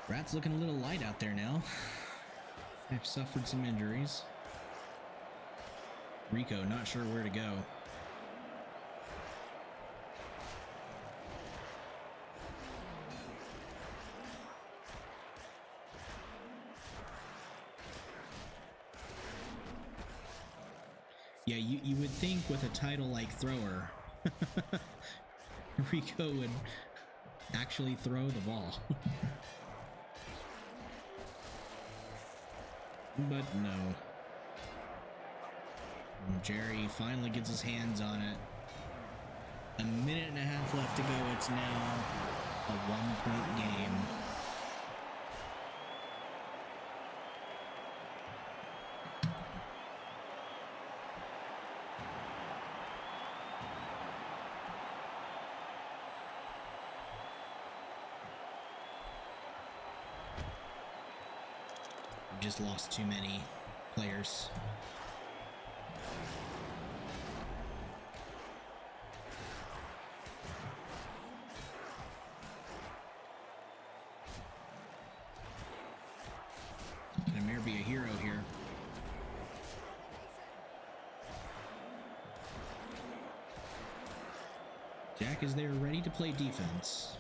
Rat's looking a little light out there now. They've suffered some injuries. Rico not sure where to go. Yeah, you would think with a title like thrower, Rico would actually throw the ball. But no. And Jerry finally gets his hands on it. A minute and a half left to go. It's now a 1-point game. Just lost too many players. Can Amir be a hero here? Jack is there ready to play defense.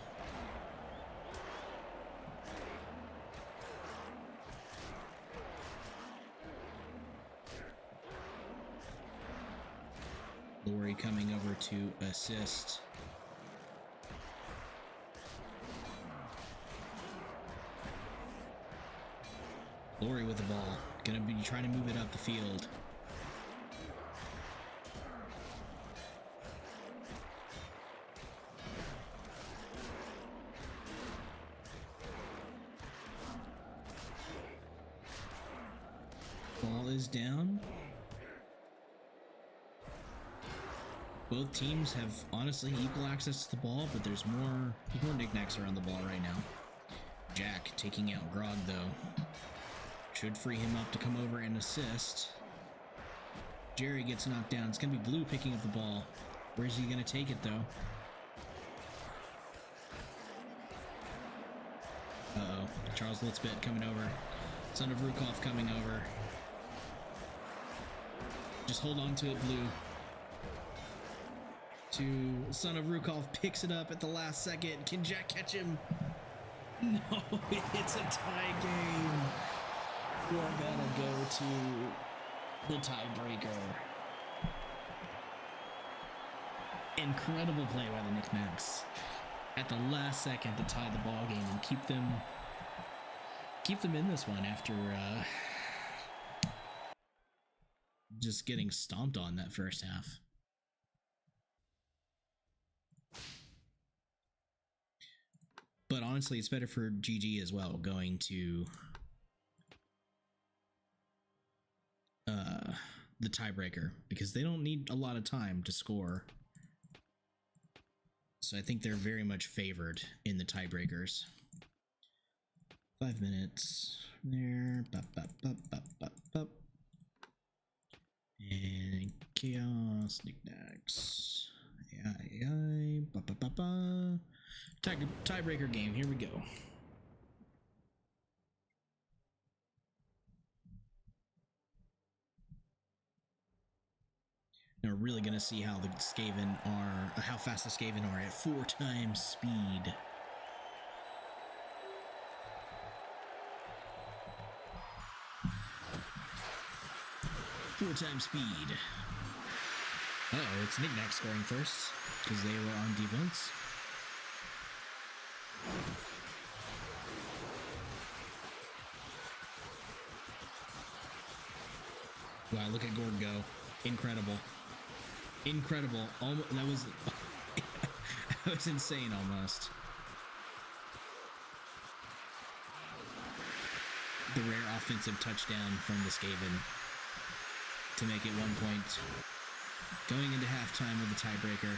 Lori coming over to assist. Lori with the ball. Gonna be trying to move it up the field. Ball is down. Both teams have honestly equal access to the ball, but there's more knickknacks around the ball right now. Jack taking out Grog though. Should free him up to come over and assist. Jerry gets knocked down. It's going to be Blue picking up the ball. Where's he going to take it, though? Uh-oh. Charles Litzbett coming over. Son of Rukov coming over. Just hold on to it, Blue. Son of Rukov picks it up at the last second. Can Jack catch him? No, it's a tie game. We're gonna go to the tiebreaker. Incredible play by the Knickknacks at the last second to tie the ball game and keep them in this one after just getting stomped on that first half. But honestly, it's better for GG as well, going to the tiebreaker, because they don't need a lot of time to score. So I think they're very much favored in the tiebreakers. 5 minutes there. Bop, bop, bop, bop, bop, bop. And chaos, knickknacks. AI, ba ba ba ba. Tiebreaker game. Here we go. Now we're really gonna see how the Skaven are, how fast the Skaven are at 4 times speed. Four times speed. Uh-oh, it's Knickknack scoring first, because they were on defense. Wow, look at Gord go. Incredible. Incredible. That was that was insane almost. The rare offensive touchdown from the Skaven to make it 1 point. Going into halftime with the tiebreaker.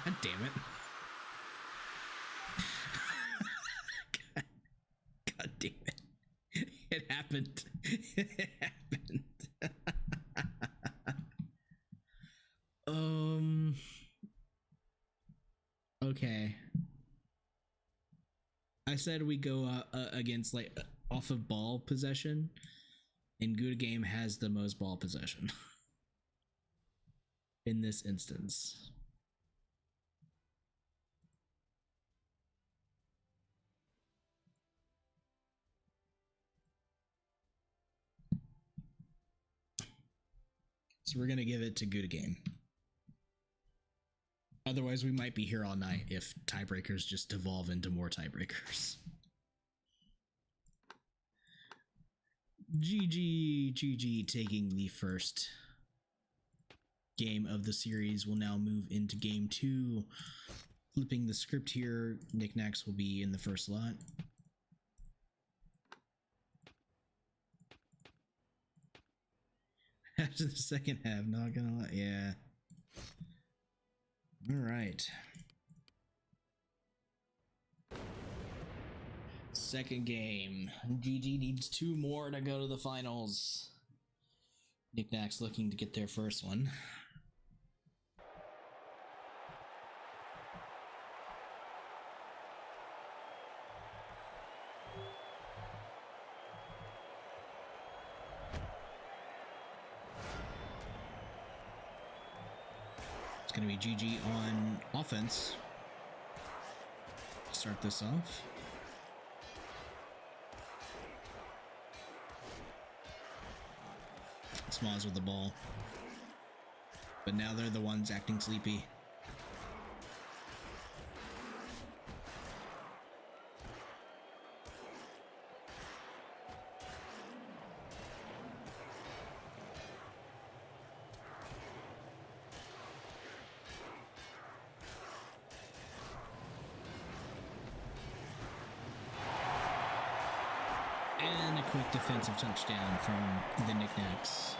God damn it. God damn it. It happened. It happened. Okay. I said we go against like off of ball possession, and Good Game has the most ball possession in this instance. So we're going to give it to Good Game. Otherwise, we might be here all night if tiebreakers just devolve into more tiebreakers. GG taking the first game of the series. Will now move into game 2. Flipping the script here, Knickknacks will be in the first lot. After the second half, not gonna lie, yeah. All right. Second game. GG needs 2 more to go to the finals. Knickknacks looking to get their first one. It's going to be GG on offense. Start this off. Smalls with the ball. But now they're the ones acting sleepy. And a quick defensive touchdown from the Knickknacks.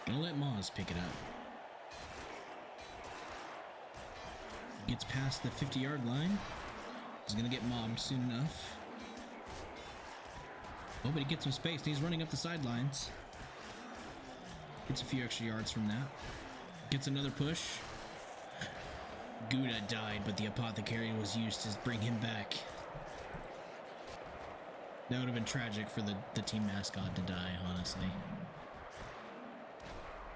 Gonna let Moz pick it up. Gets past the 50-yard line. He's gonna get mobbed soon enough. Oh, but he gets some space. He's running up the sidelines. Gets a few extra yards from that. Gets another push. Gouda died, but the apothecary was used to bring him back. That would have been tragic for the team mascot to die, honestly.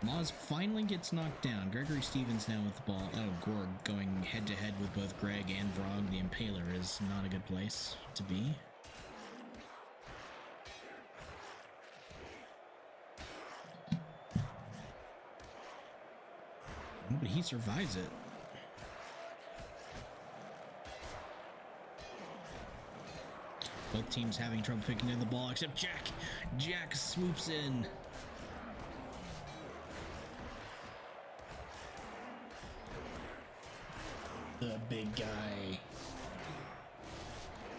Moz finally gets knocked down. Gregory Stevens now with the ball. Oh, Gorg going head-to-head with both Greg and Vrog. The Impaler is not a good place to be. Oh, but he survives it. Both teams having trouble picking up the ball, except Jack. Jack swoops in. The big guy.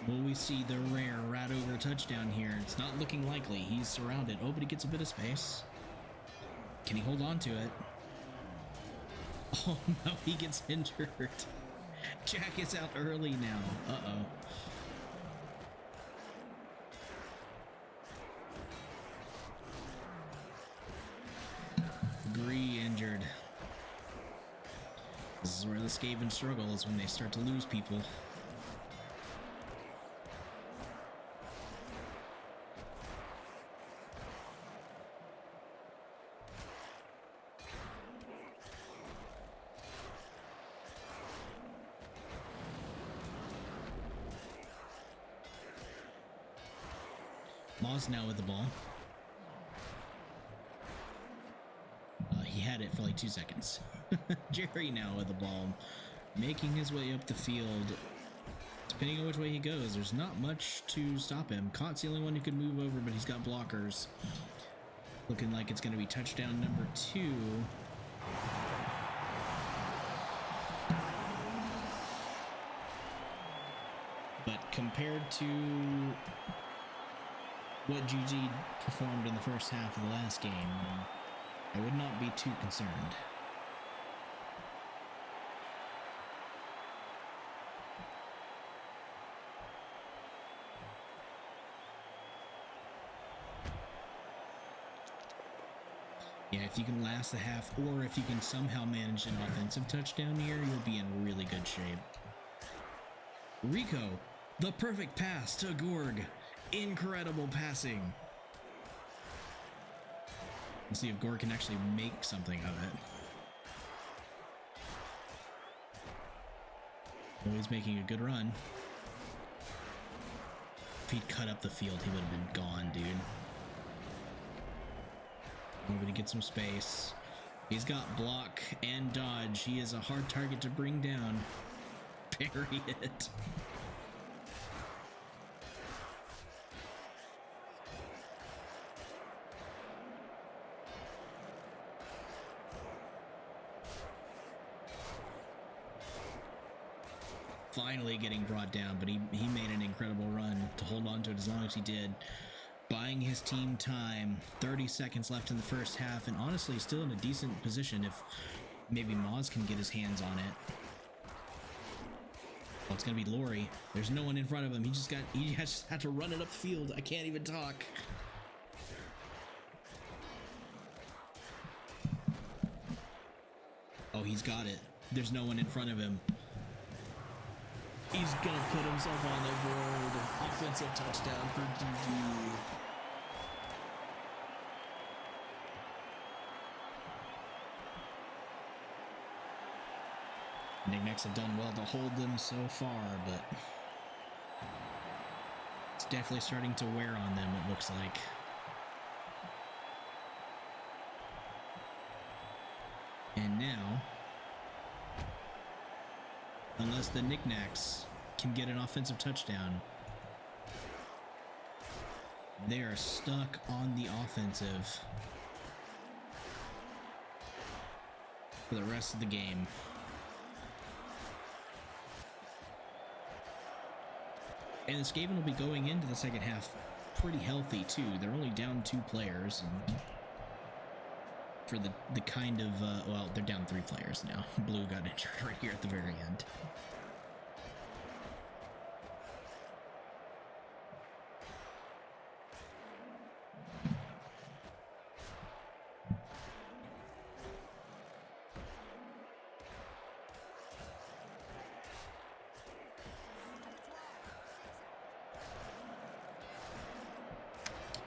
Will we see the rare rat over touchdown here? It's not looking likely. He's surrounded. Oh, but he gets a bit of space. Can he hold on to it? Oh no, he gets injured. Jack is out early now. Uh-oh. Gree injured. This is where the Skaven struggle is, when they start to lose people. Moz now with the ball. He had it for like 2 seconds. Jerry now with the ball, making his way up the field. Depending on which way he goes, there's not much to stop him. Cott's the only one who can move over, but he's got blockers. Looking like it's going to be touchdown number 2. But compared to what GG performed in the first half of the last game, I would not be too concerned. Yeah, if you can last the half, or if you can somehow manage an offensive touchdown here, you'll be in really good shape. Rico, the perfect pass to Gorg. Incredible passing. Let's see if Gorg can actually make something of it. Oh, he's making a good run. If he'd cut up the field, he would have been gone, dude. Nobody gets some space. He's got block and dodge. He is a hard target to bring down. Parry it. Finally getting brought down, but he made an incredible run to hold on to it as long as he did. Buying his team time. 30 seconds left in the first half, and honestly still in a decent position if maybe Moz can get his hands on it. Oh, it's gonna be Laurie. There's no one in front of him. He just had to run it up the field. I can't even talk. Oh, he's got it. There's no one in front of him. He's gonna put himself on the board. Offensive touchdown for GG. Knickknacks have done well to hold them so far, but it's definitely starting to wear on them, it looks like. And now, unless the Knickknacks can get an offensive touchdown, they are stuck on the offensive for the rest of the game. And the Skaven will be going into the second half pretty healthy too. They're only down 2 players, and for the kind of well, they're down 3 players now. Blue got injured right here at the very end.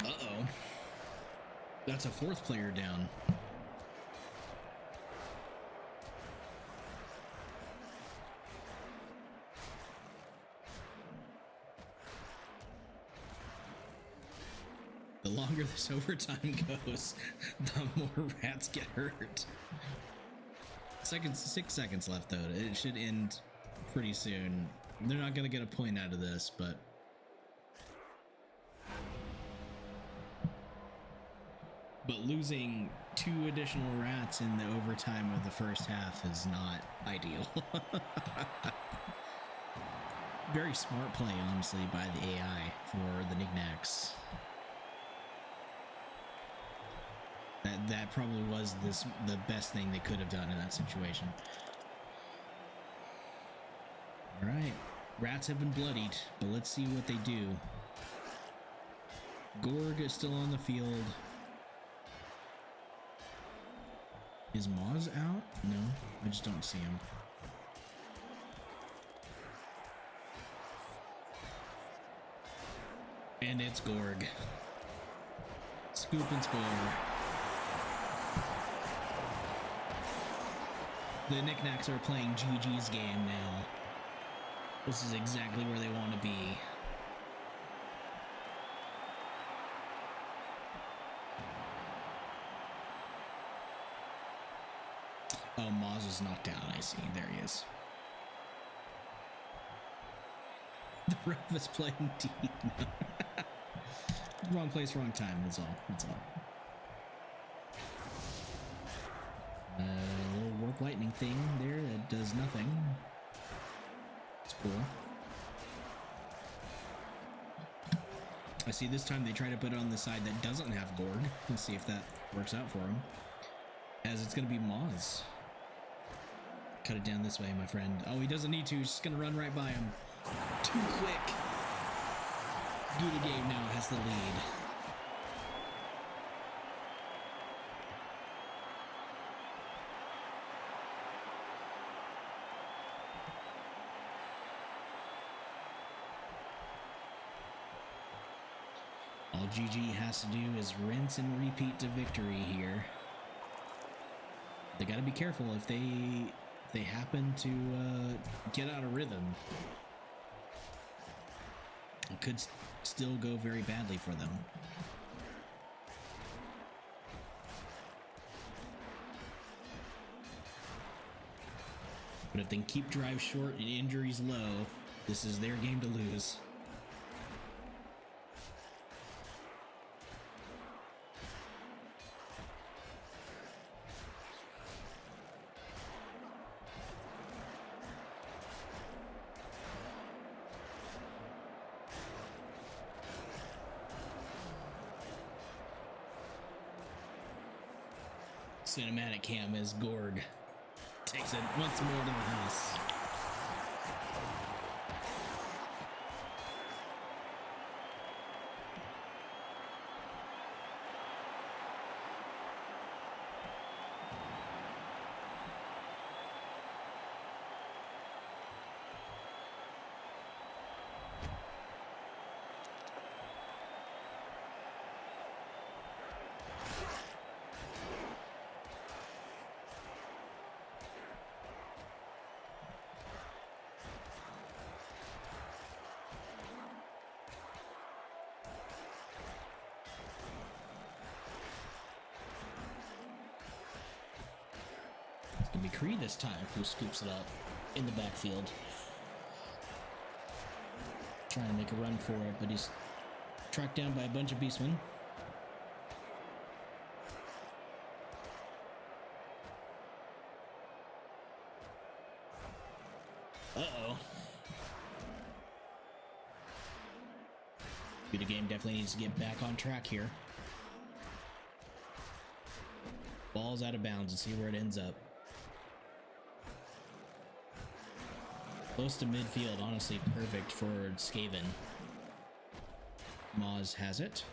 Uh-oh. That's a 4th player down. The longer this overtime goes, the more rats get hurt. 6 seconds left, though. It should end pretty soon. They're not going to get a point out of this, but... losing 2 additional rats in the overtime of the first half is not ideal. Very smart play, honestly, by the AI for the Knickknacks. That probably was the best thing they could have done in that situation. All right, rats have been bloodied, but let's see what they do. Gorg is still on the field. Is Moz out? No, I just don't see him. And it's Gorg. Scoop and score. The Knickknacks are playing GG's game now. This is exactly where they want to be. Oh, Moz is knocked down, I see. There he is. The ref is playing D. Wrong place, wrong time, that's all. That's all. A little warp lightning thing there that does nothing. It's cool. I see this time they try to put it on the side that doesn't have Gorg. Let's see if that works out for him. As it's going to be Moz. Cut it down this way, my friend. Oh, he doesn't need to. He's just going to run right by him. Too quick. Gouda Game now has the lead. All GG has to do is rinse and repeat to victory here. They got to be careful if they happen to get out of rhythm. It could still go very badly for them. But if they can keep drives short and injuries low, this is their game to lose. Cinematic cam as Gorg takes it once more to the house. gonna be Cree this time who scoops it up in the backfield. Trying to make a run for it, but he's tracked down by a bunch of beastmen. Uh-oh. The game definitely needs to get back on track here. Ball's out of bounds and see where it ends up. Close to midfield, honestly perfect for Skaven. Moz has it.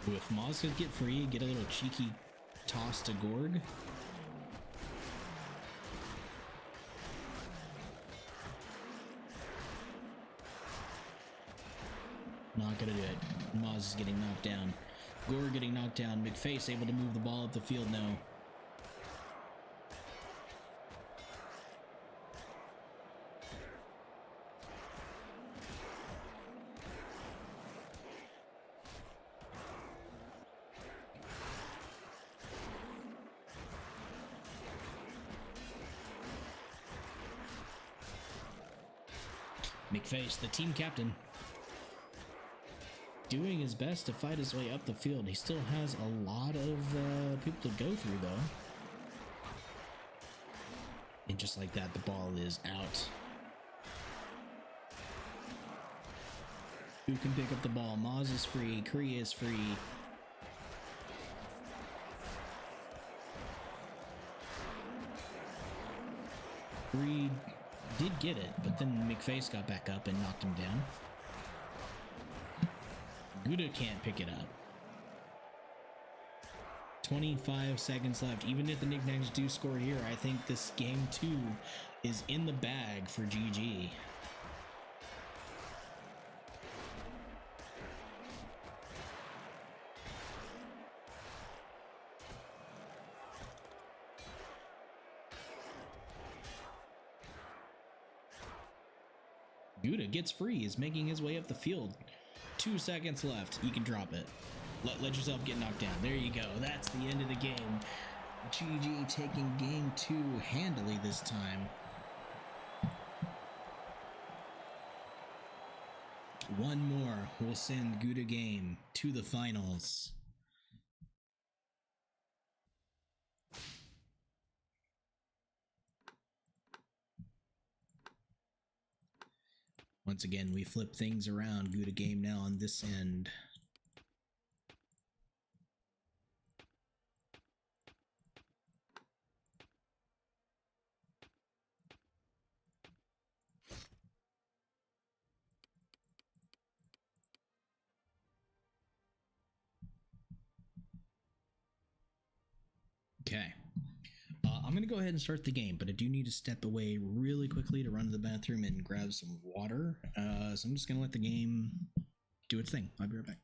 If Moz could get free, get a little cheeky toss to Gorg. Not gonna do it. Moz is getting knocked down. Gorg getting knocked down. McFace able to move the ball up the field now. McFace, the team captain, doing his best to fight his way up the field. He still has a lot of people to go through, though. And just like that, the ball is out. Who can pick up the ball? Moz is free. Kree is free. Kree did get it, but then McFace got back up and knocked him down. Gouda can't pick it up. 25 seconds left. Even if the Knickknacks do score here, I think this game 2 is in the bag for GG. Gouda gets free, is making his way up the field. 2 seconds left. You can drop it. Let yourself get knocked down. There you go. That's the end of the game. GG taking game 2 handily this time. One more will send Gouda game to the finals. Once again, we flip things around. Gouda game now on this end. Okay. I'm going to go ahead and start the game, but I do need to step away really quickly to run to the bathroom and grab some water. So I'm just going to let the game do its thing. I'll be right back.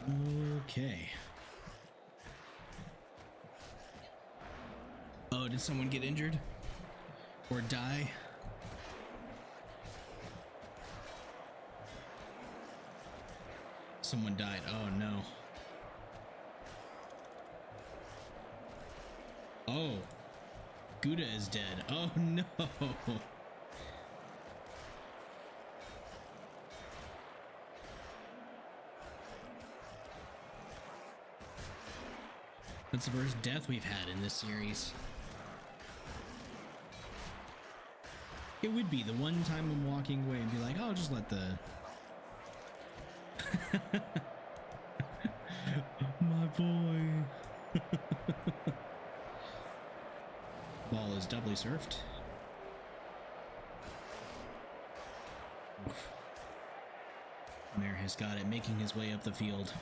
Okay. Oh, did someone get injured? Or die? Someone died. Oh no. Oh. Gouda is dead. Oh no. That's the first death we've had in this series. It would be the one time I'm walking away and be like, oh, I'll just let the... My boy. Ball is doubly surfed. Oof. Mare has got it, making his way up the field.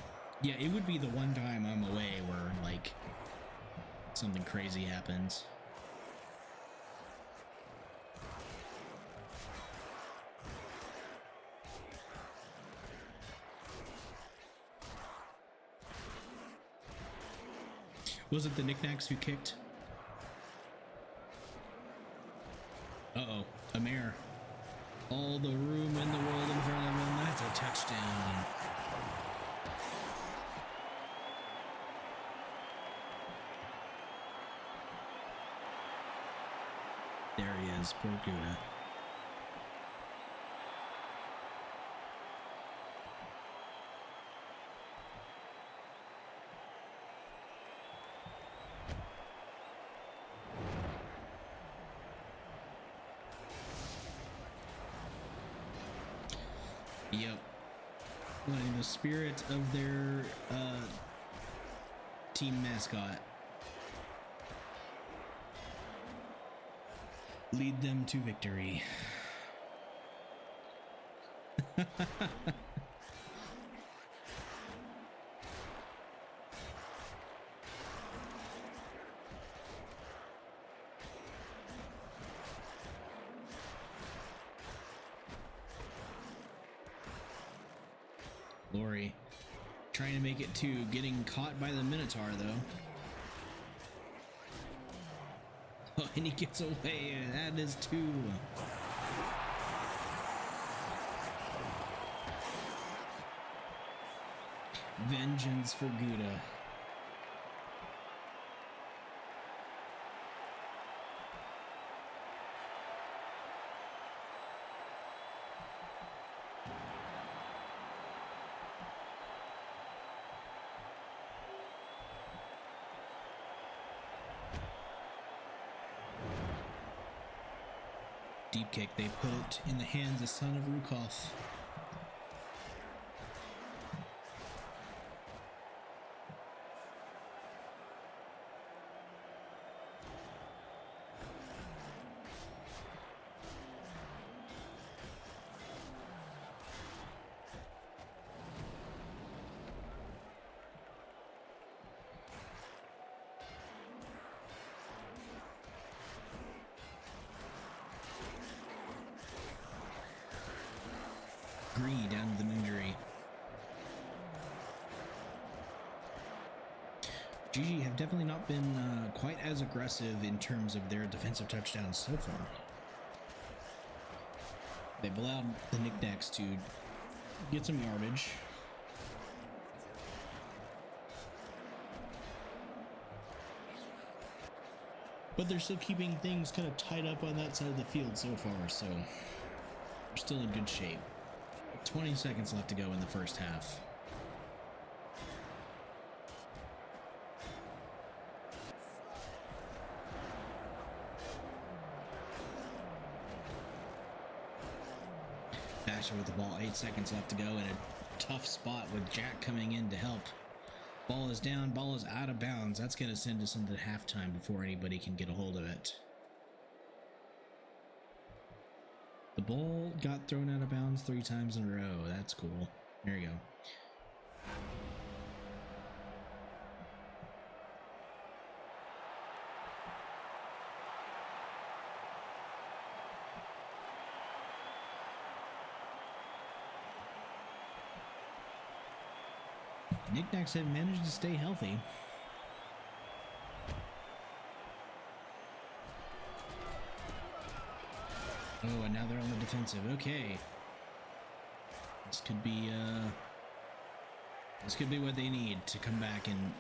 Yeah, it would be the one time I'm away where, like, something crazy happens. Was it the Knickknacks who kicked? Uh-oh, a mare. All the room in the world in front of him. That's a touchdown. There he is, poor Gouda. Yep. Letting the spirit of their team mascot lead them to victory. Lori trying to make it to getting caught by the Minotaur, though. Oh, and he gets away. That is two. Vengeance for Gouda. Deep kick they put in the hands of son of Rukov. Down with an injury. GG have definitely not been quite as aggressive in terms of their defensive touchdowns so far. They've allowed the Knickknacks to get some yardage. But they're still keeping things kind of tied up on that side of the field so far, so we're still in good shape. 20 seconds left to go in the first half. Basher with the ball, 8 seconds left to go in a tough spot with Jack coming in to help. Ball is down, ball is out of bounds. That's going to send us into halftime before anybody can get a hold of it. The ball got thrown out of bounds 3 times in a row. That's cool. There you go. Knickknacks have managed to stay healthy. Oh, and now they're on the defensive. Okay. This could be what they need to come back and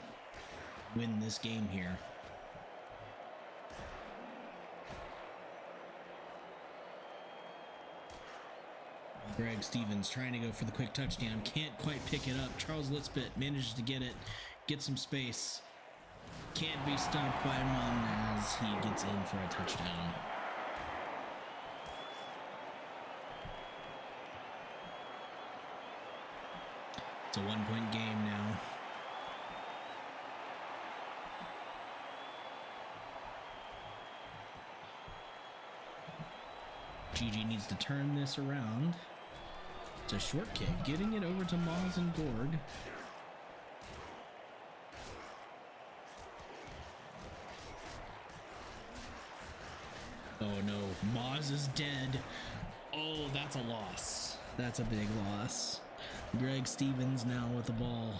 win this game here. Greg Stevens trying to go for the quick touchdown. Can't quite pick it up. Charles Litzpit manages to get it. Get some space. Can't be stopped by Munn as he gets in for a touchdown. It's a 1-point game now. GG needs to turn this around. It's a short kick, getting it over to Moz and Gorg. Oh no, Moz is dead. Oh, that's a loss. That's a big loss. Greg Stevens now with the ball.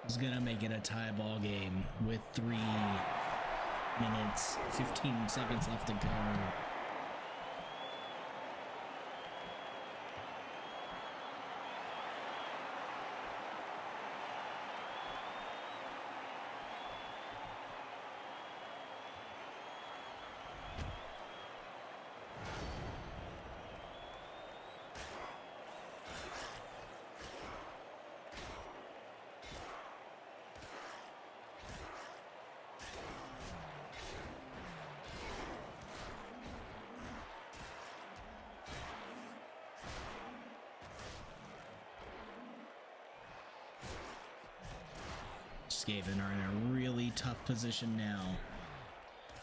Is gonna make it a tie ball game with 3 minutes, 15 seconds left to go. Skaven are in a really tough position now.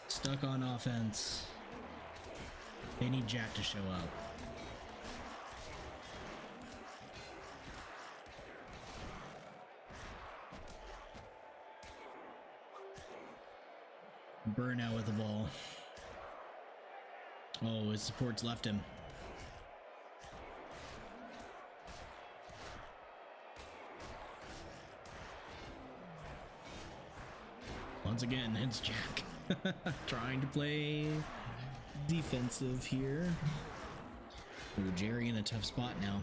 Stuck on offense. They need Jack to show up. Burnout with the ball. Oh, his support's left him. Once again, it's Jack. Trying to play defensive here. Ooh, Jerry in a tough spot now.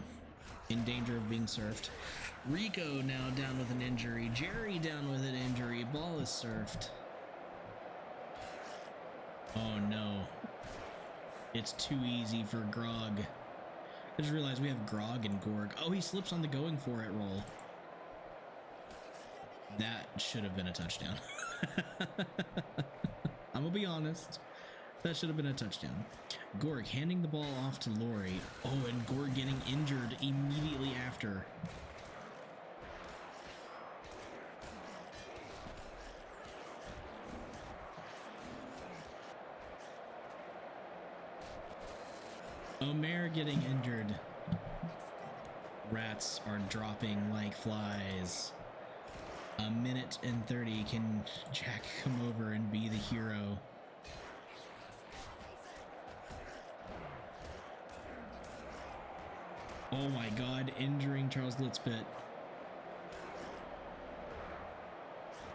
In danger of being surfed. Rico now down with an injury. Jerry down with an injury. Ball is surfed. Oh no. It's too easy for Grog. I just realized we have Grog and Gorg. Oh, he slips on the going for it roll. That should have been a touchdown. I'm gonna be honest. That should have been a touchdown. Gorg handing the ball off to Laurie. Oh, and Gorg getting injured immediately after. Omer getting injured. Rats are dropping like flies. A minute and 30. Can Jack come over and be the hero? Oh my god, injuring Charles Litzpit.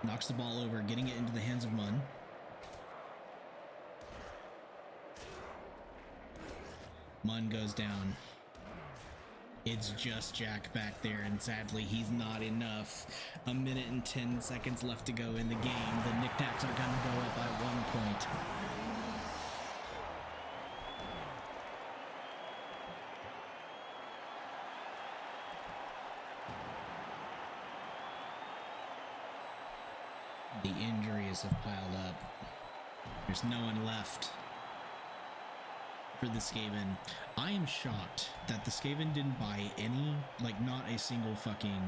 Knocks the ball over, getting it into the hands of Munn. Munn goes down. It's just Jack back there, and sadly, he's not enough. A minute and 10 seconds left to go in the game. The Knickknacks are going to go up by 1 point. The injuries have piled up. There's no one left for the Skaven. I am shocked that the Skaven didn't buy any, like, not a single fucking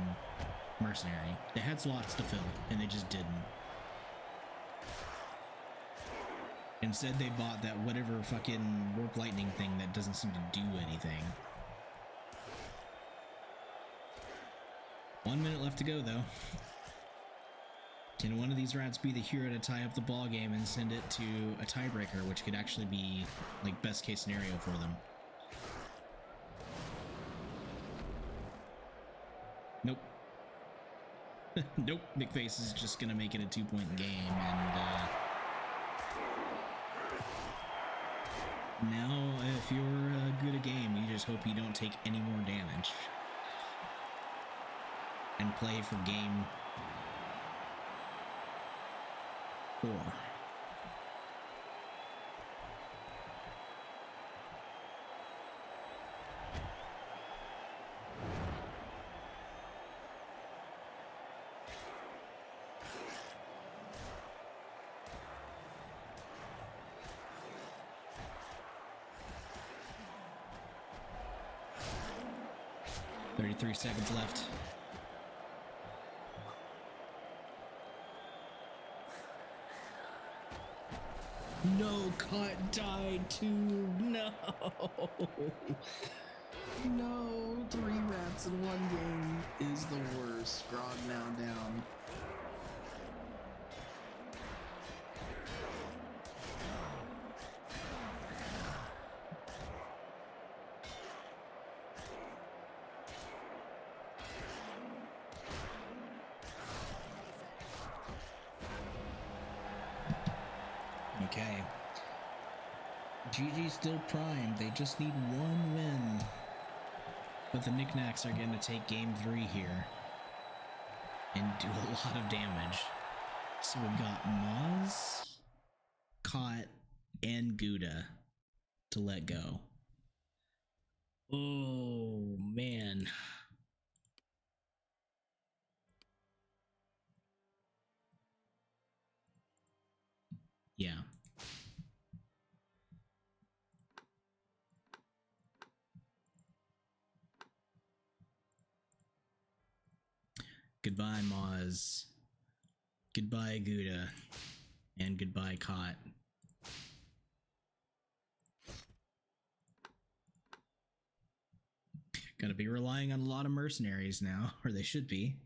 mercenary. They had slots to fill, and they just didn't. Instead, they bought that whatever fucking warp lightning thing that doesn't seem to do anything. 1 minute left to go, though. Can one of these rats be the hero to tie up the ball game and send it to a tiebreaker, which could actually be, like, best case scenario for them? Nope. Nope, McFace is just gonna make it a 2-point game, and now if you're good at game, you just hope you don't take any more damage and play for game 4. Three seconds left. No, Cut died too. No. No, 3 rats in one game is the worst. Grog now down. Okay. GG's still primed. They just need 1 win. But the Knickknacks are going to take game 3 here and do a lot of damage. So we've got Moz, Caught, and Gouda to let go. Oh, man. Yeah. Goodbye, Moz. Goodbye, Gouda. And goodbye, Caught. Gotta be relying on a lot of mercenaries now, or they should be.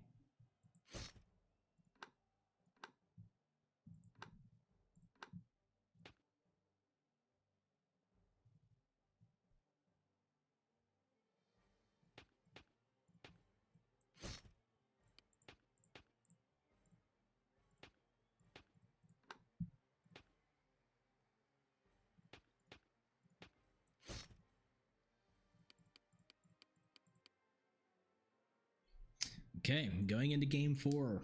Okay, going into game 4.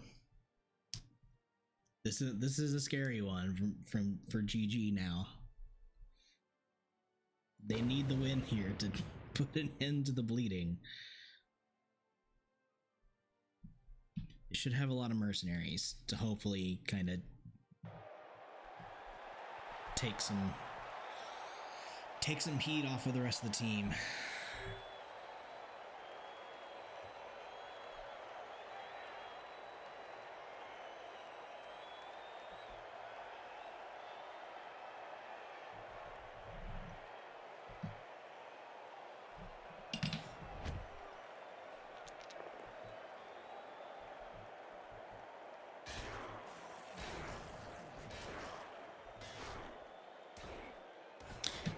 This is a scary one for GG now. They need the win here to put an end to the bleeding. They should have a lot of mercenaries to hopefully kind of take some heat off of the rest of the team.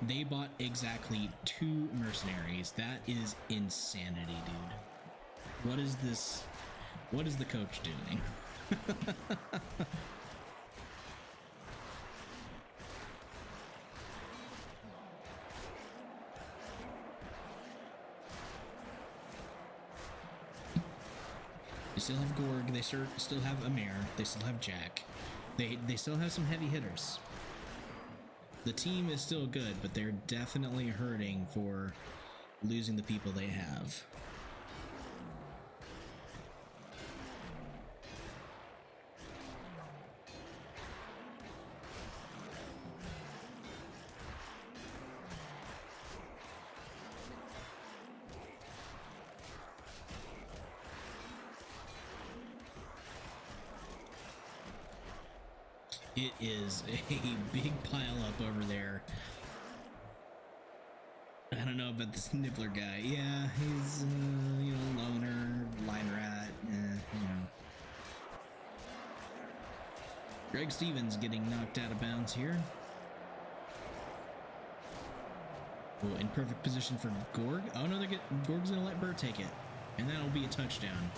They bought exactly 2 mercenaries. That is insanity, dude. What is this? What is the coach doing? They still have Gorg, they still have Amir, they still have Jack. They still have some heavy hitters. The team is still good, but they're definitely hurting for losing the people they have. It is a big pile up over there. I don't know about this Nibbler guy. Yeah, he's, loner, line rat, Greg Stevens getting knocked out of bounds here. Oh, in perfect position for Gorg. Oh no, Gorg's gonna let Burr take it. And that'll be a touchdown.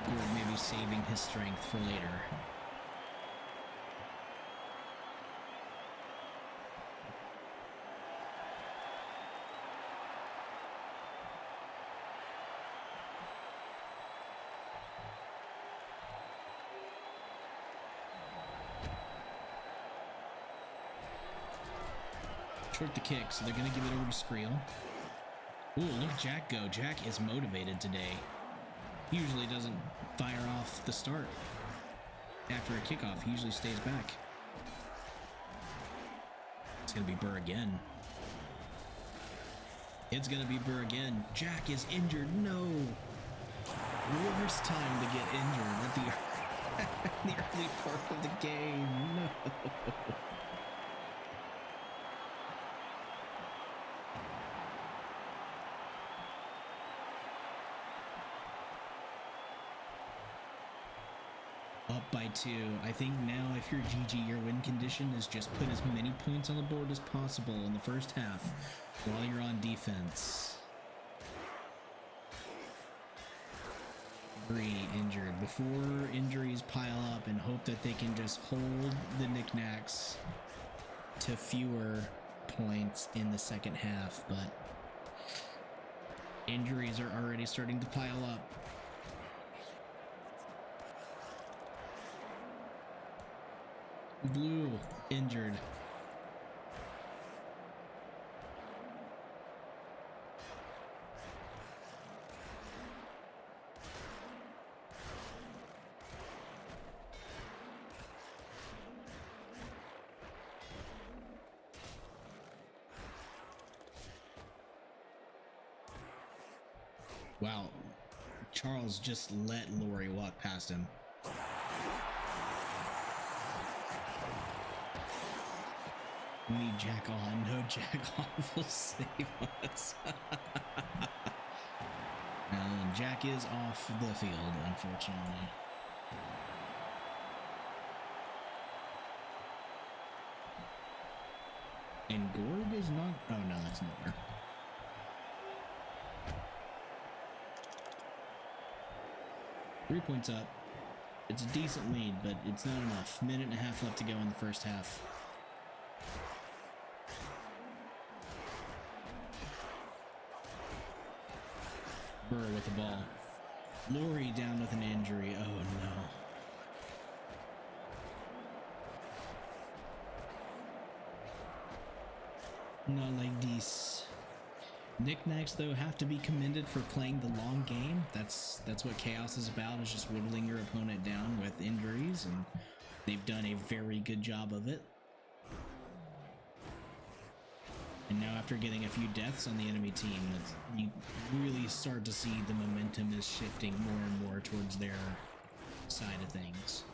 Gorg maybe saving his strength for later. Short the kick, so they're going to give it over to Skrill. Ooh, look at Jack go. Jack is motivated today. He usually doesn't fire off the start. After a kickoff, he usually stays back. It's going to be Burr again. It's going to be Burr again. Jack is injured. No. Worst time to get injured at the early part of the game. No. Up by 2. I think now if you're GG, your win condition is just put as many points on the board as possible in the first half while you're on defense. Bree injured. Before injuries pile up, and hope that they can just hold the knickknacks to fewer points in the second half, but injuries are already starting to pile up. Blue injured. Wow. Charles just let Lori walk past him. We need Jack on. No, Jack off will save us. And Jack is off the field, unfortunately. And Gorg is not... Oh, no, that's nowhere. Three points up. It's a decent lead, but it's not enough. Minute and a half left to go in the first half. Burr with the ball. Lori down with an injury. Oh no. Not like this. Knickknacks, though, have to be commended for playing the long game. That's what Chaos is about, is just whittling your opponent down with injuries, and they've done a very good job of it. And now after getting a few deaths on the enemy team, you really start to see the momentum is shifting more and more towards their side of things.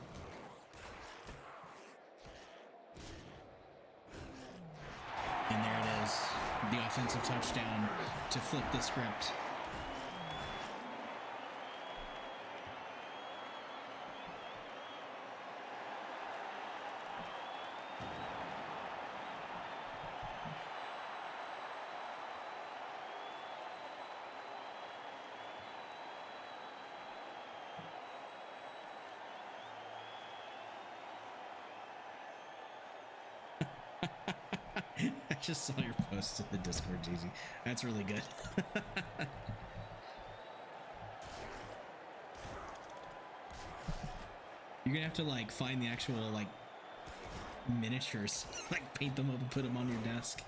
And there it is, the offensive touchdown to flip the script. I just saw your post in the Discord, Jeezy. That's really good. You're gonna have to like find the actual like miniatures, like paint them up and put them on your desk.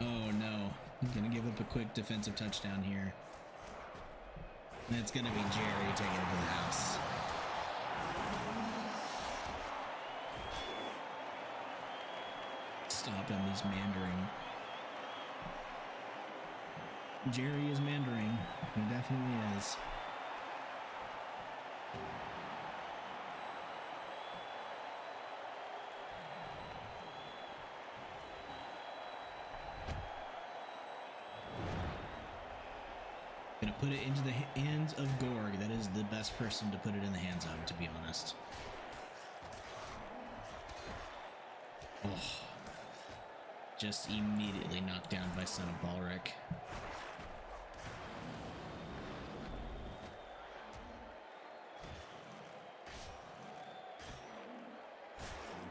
Oh no, I'm gonna give up a quick defensive touchdown here. And it's gonna be Jerry taking it to the house. Stop him, he's mandering. Jerry is mandering. He definitely is. Gonna put it into the hands of Gorg. That is the best person to put it in the hands of, to be honest. Oh. Just immediately knocked down by Son of Balric.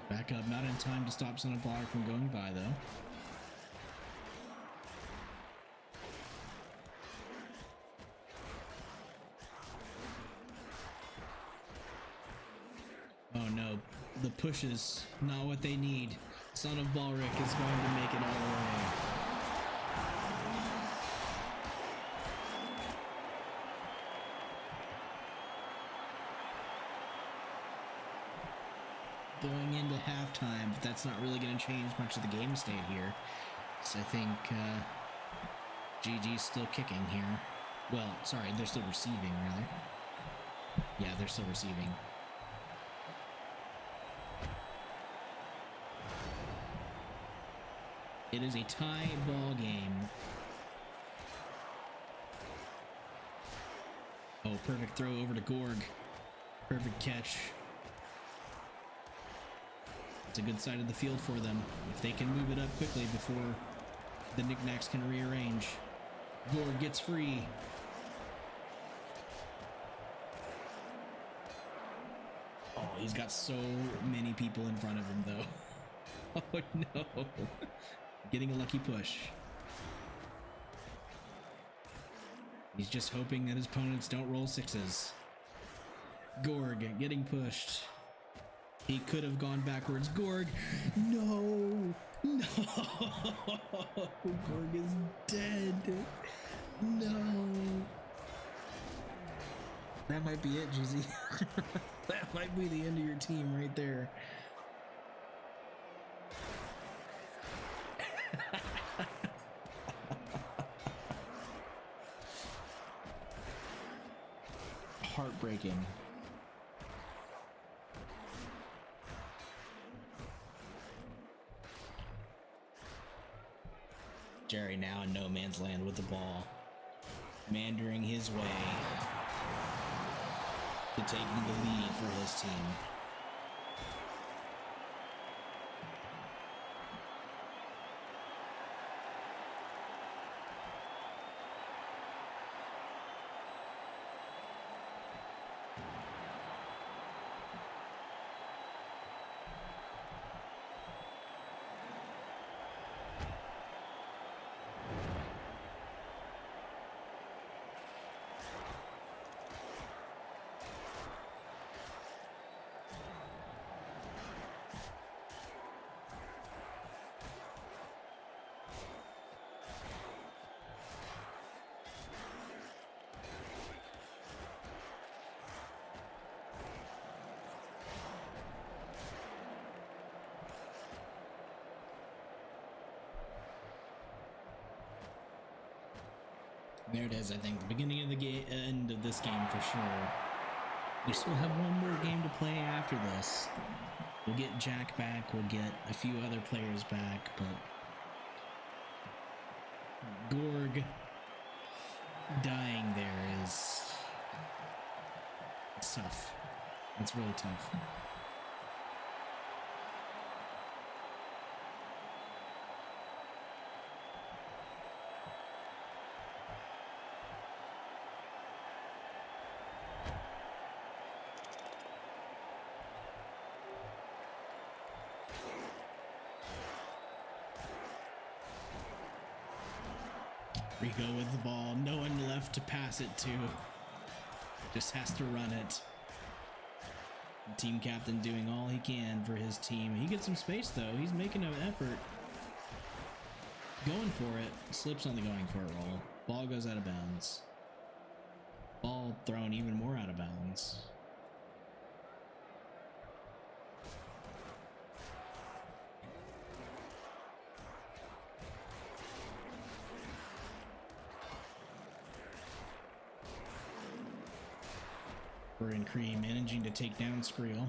Back up, not in time to stop Son of Baller from going by, though. Oh no, the push is not what they need. Son of Balric is going to make it all the way. Going into halftime, but that's not really going to change much of the game state here. So I think GG's still kicking here. Well, sorry, they're still receiving, rather. Yeah, they're still receiving. It is a tie ball game. Oh, perfect throw over to Gorg. Perfect catch. It's a good side of the field for them. If they can move it up quickly before the knickknacks can rearrange. Gorg gets free. Oh, he's got so many people in front of him, though. Oh, no. Getting a lucky push. He's just hoping that his opponents don't roll sixes. Gorg getting pushed. He could have gone backwards. Gorg, no, no. Gorg is dead. No. That might be it, GZ. That might be the end of your team right there. Heartbreaking. Jerry now in no man's land with the ball, meandering his way to taking the lead for his team. There it is, I think. The beginning of the end of this game for sure. We still have one more game to play after this. We'll get Jack back, we'll get a few other players back, but Gorg dying there is... it's tough. It's really tough. Rico with the ball, no one left to pass it to. Just has to run it. The team captain doing all he can for his team. He gets some space though. He's making an effort. Going for it. Slips on the going for it roll. Ball goes out of bounds. Ball thrown even more out of bounds. And Cream managing to take down Skrill.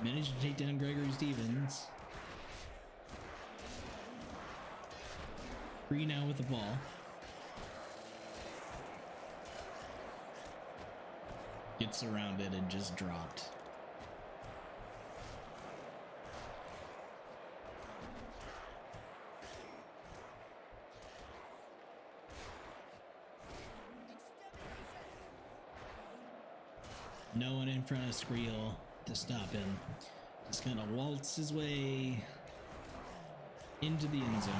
Managed to take down Gregory Stevens. Free now with the ball. Gets surrounded and just dropped. No one in front of Skrill to stop him. Just gonna waltz his way into the end zone.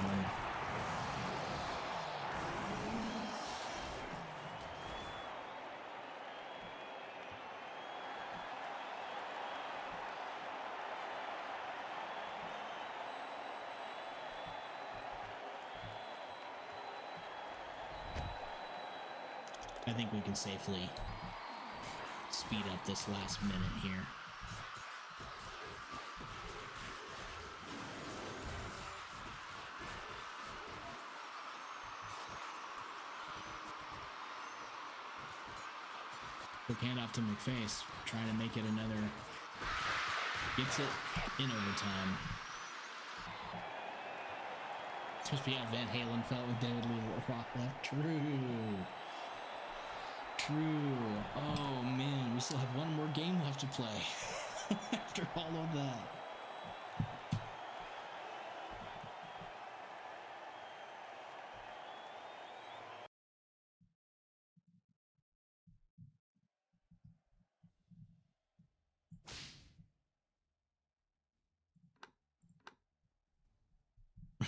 I think we can safely speed up this last minute here. Quick handoff to McFace, trying to make it another. Gets it in overtime. It's supposed to be how Van Halen felt with David Lee Rock left. True. Oh man, we still have one more game left to play after all of that.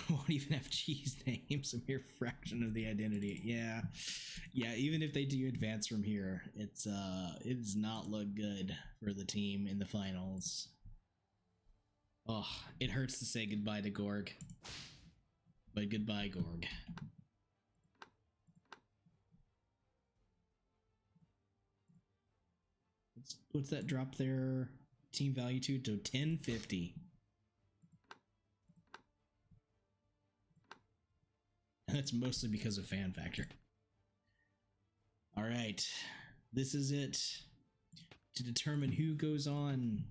Won't even have cheese names, a mere fraction of the identity. Yeah, even if they do advance from here, it does not look good for the team in the finals. Oh, it hurts to say goodbye to Gorg, but goodbye, Gorg. What's that drop their team value to 1050? That's mostly because of fan factor. All right, this is it to determine who goes on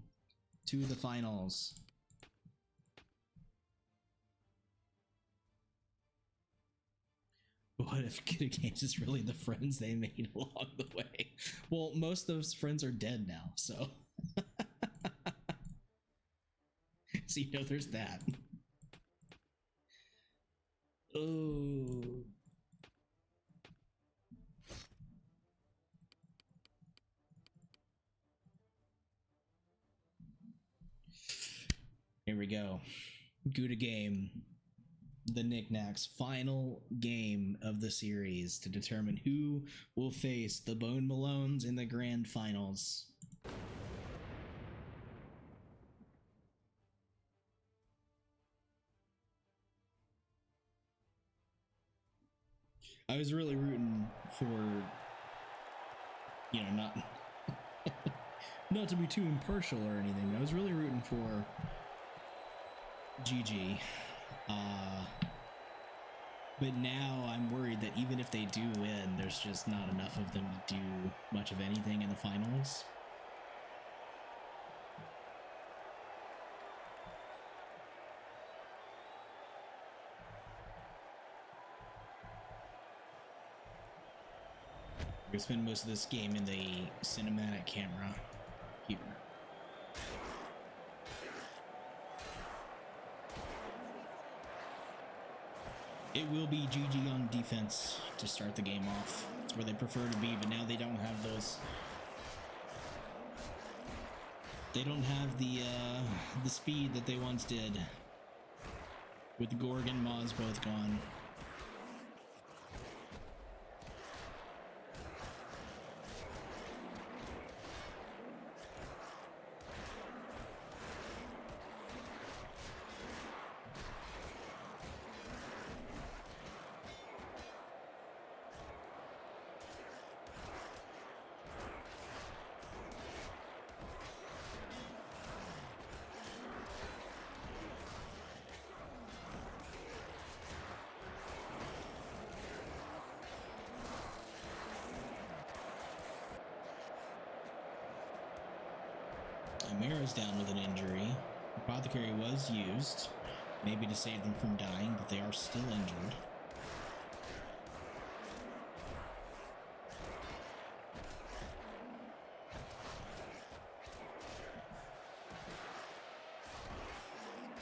to the finals. What if Good Games is really the friends they made along the way? Well, most of those friends are dead now, so. So you know there's that. Oh. Here we go. Gouda game. The Knickknacks final game of the series to determine who will face the Bone Malones in the grand finals. I was really rooting for, you know, not to be too impartial or anything, but I was really rooting for GG. But now I'm worried that even if they do win, there's just not enough of them to do much of anything in the finals. We're gonna spend most of this game in the cinematic camera here. It will be GG on defense to start the game off. It's where they prefer to be, but now they don't have those. They don't have the speed that they once did. With Gorg and Maz both gone. Amira's down with an injury. Apothecary was used, maybe to save them from dying, but they are still injured.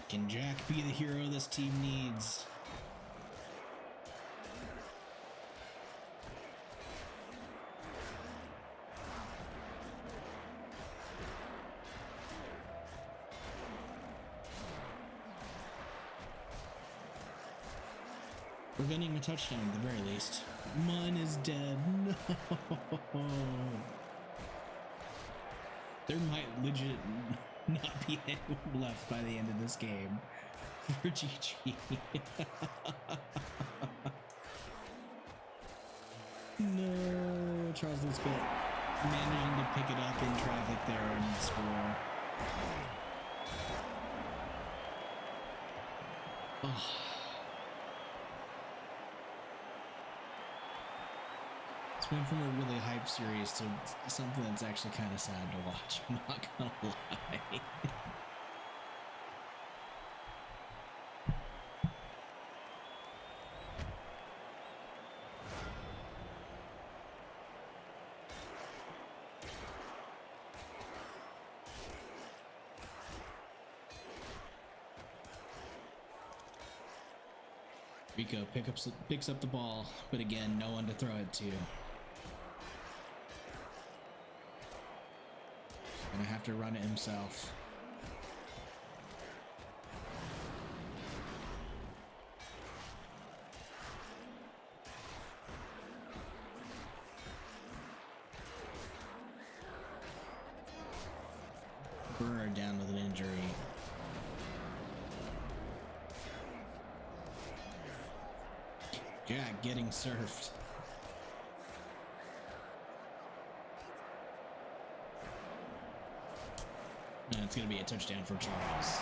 Can Jack be the hero this team needs? preventing a touchdown at the very least. Mine is dead. No. There might legit not be anyone left by the end of this game for GG. No, Charles Lee Scott managing to pick it up in traffic there and score. Oh. It's went from a really hype series to something that's actually kind of sad to watch. I'm not gonna lie. Rico picks up the ball, but again, no one to throw it to. Gonna have to run it himself. Burr down with an injury. Jack getting surfed. And it's going to be a touchdown for Charles.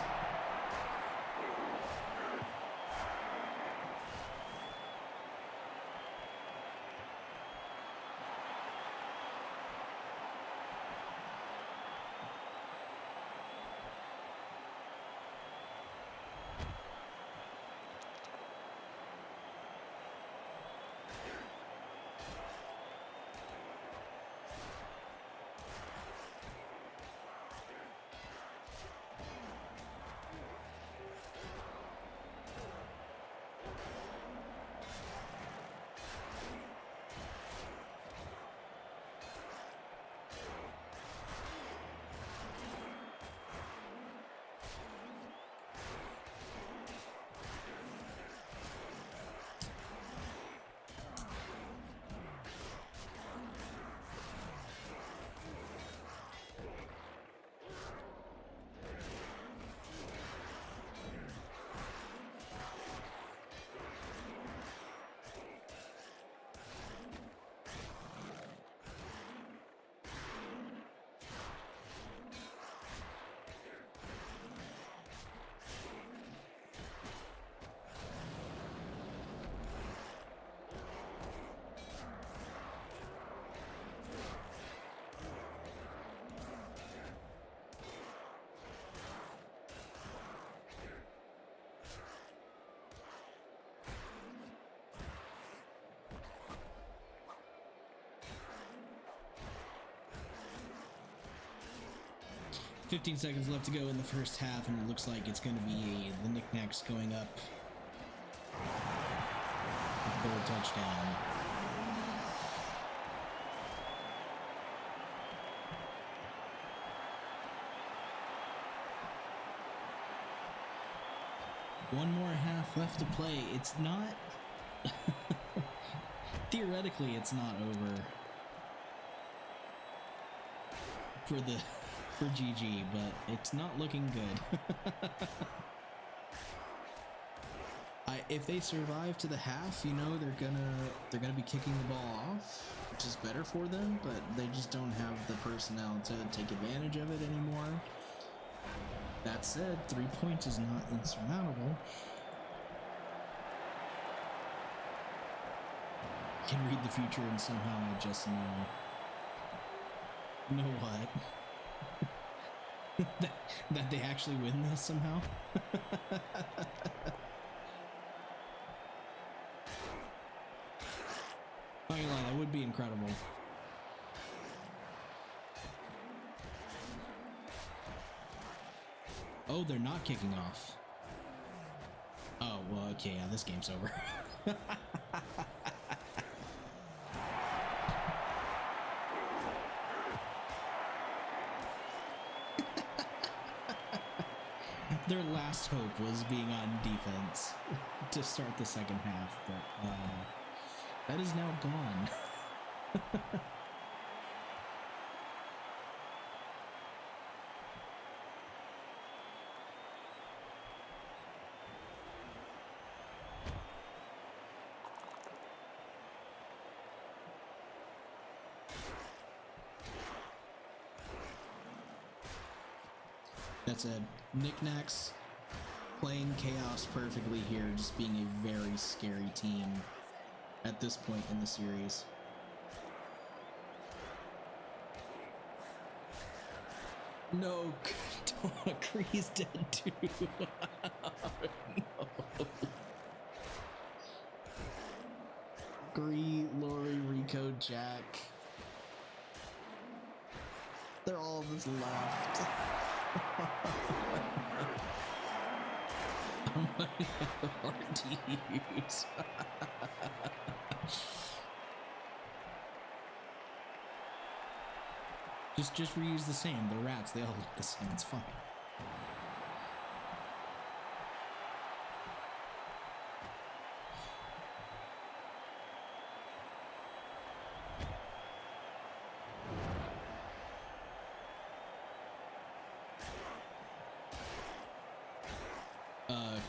$15 seconds left to go in the first half, and it looks like it's going to be the Knickknacks going up. Third touchdown. One more half left to play. It's not... Theoretically, it's not over for GG, but it's not looking good. If they survive to the half, you know, they're gonna be kicking the ball off, which is better for them, but they just don't have the personnel to take advantage of it anymore. That said, 3 points is not insurmountable. Can read the future and somehow I just know what? that they actually win this somehow? Not gonna lie, that would be incredible. Oh, they're not kicking off. Oh, well, okay, yeah, this game's over. their last hope was being on defense to start the second half, but that is now gone. That said, Knickknacks playing chaos perfectly here, just being a very scary team at this point in the series. No, Kree's dead too. No. Kree, Lori, Rico, Jack. They're all that's left. I'm running out of RTUs. Just reuse the same. The rats, they all look the same. It's fine.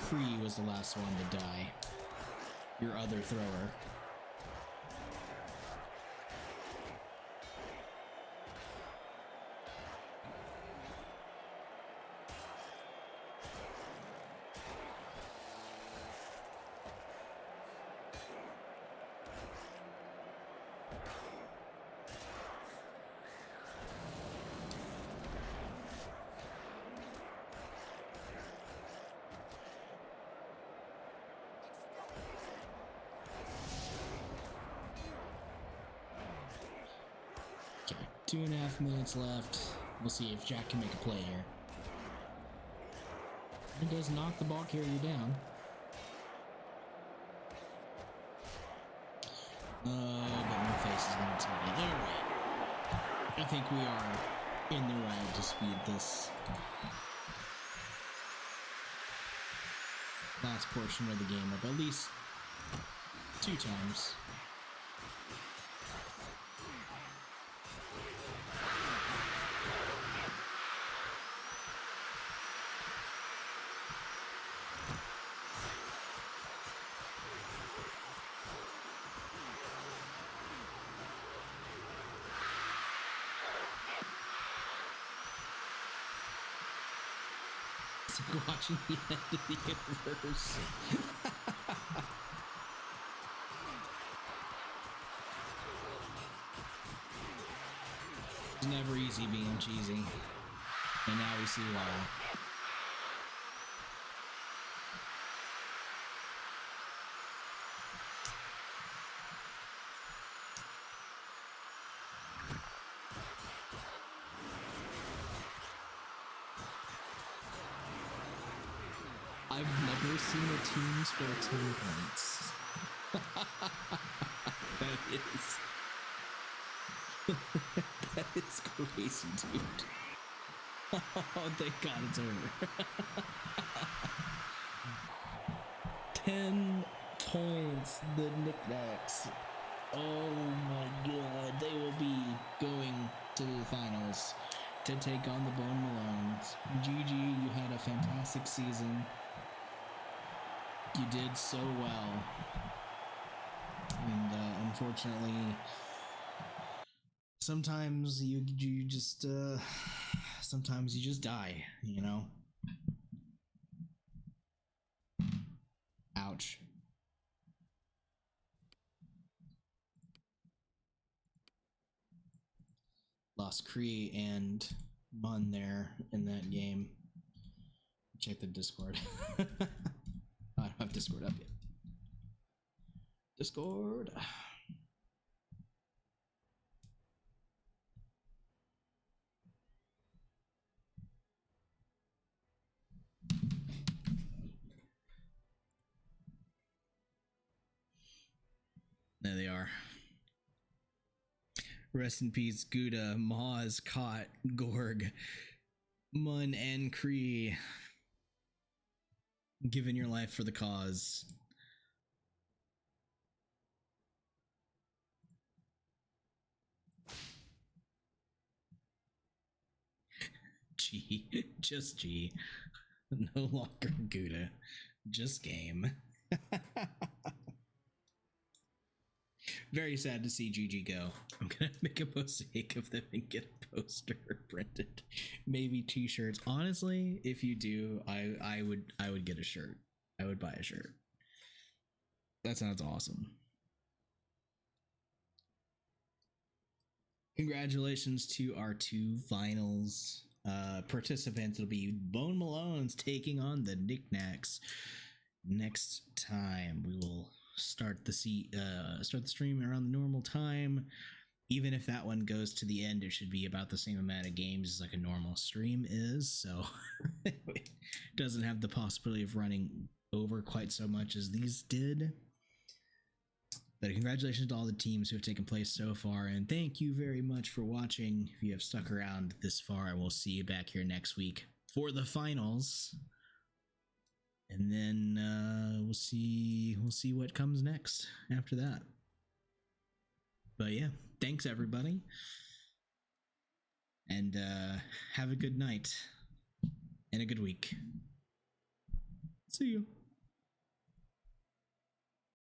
Kree was the last one to die. Your other thrower. Okay, 2.5 minutes left. We'll see if Jack can make a play here. He does knock the ball carrier down. But my face is gonna tell me. Alright. I think we are in the right to speed this last portion of the game up at least 2 times. It's like watching the end of the universe. It's never easy being cheesy. And now we see why. I've never seen a team score 10 points. That is crazy, dude. Oh, thank God it's over. 10 points, the Knickknacks. Oh my God, they will be going to the finals to take on the Bone Malones. GG, you had a fantastic season. You did so well. And unfortunately, sometimes you just sometimes you just die, you know? Ouch. Lost Kree and Mun there in that game. Check the Discord. I don't have Discord up yet. Discord. There they are. Rest in peace, Gouda, Maz, Kot, Gorg, Mun, and Kree. Giving your life for the cause. G. Just G. No longer Gouda. Just game. Very sad to see GG go. I'm gonna make a mosaic of them and get a poster printed. Maybe t-shirts. Honestly, if you do, I would get a shirt. I would buy a shirt. That sounds awesome. Congratulations to our 2 finals participants. It'll be Bone Malone's taking on the Knickknacks. Next time we will start the stream around the normal time. Even if that one goes to the end, it should be about the same amount of games as like a normal stream is, so it doesn't have the possibility of running over quite so much as these did. But congratulations to all the teams who have taken place so far, and thank you very much for watching. If you have stuck around this far, and we'll see you back here next week for the finals. And then we'll see what comes next after that. But yeah, thanks everybody, and have a good night and a good week. See you.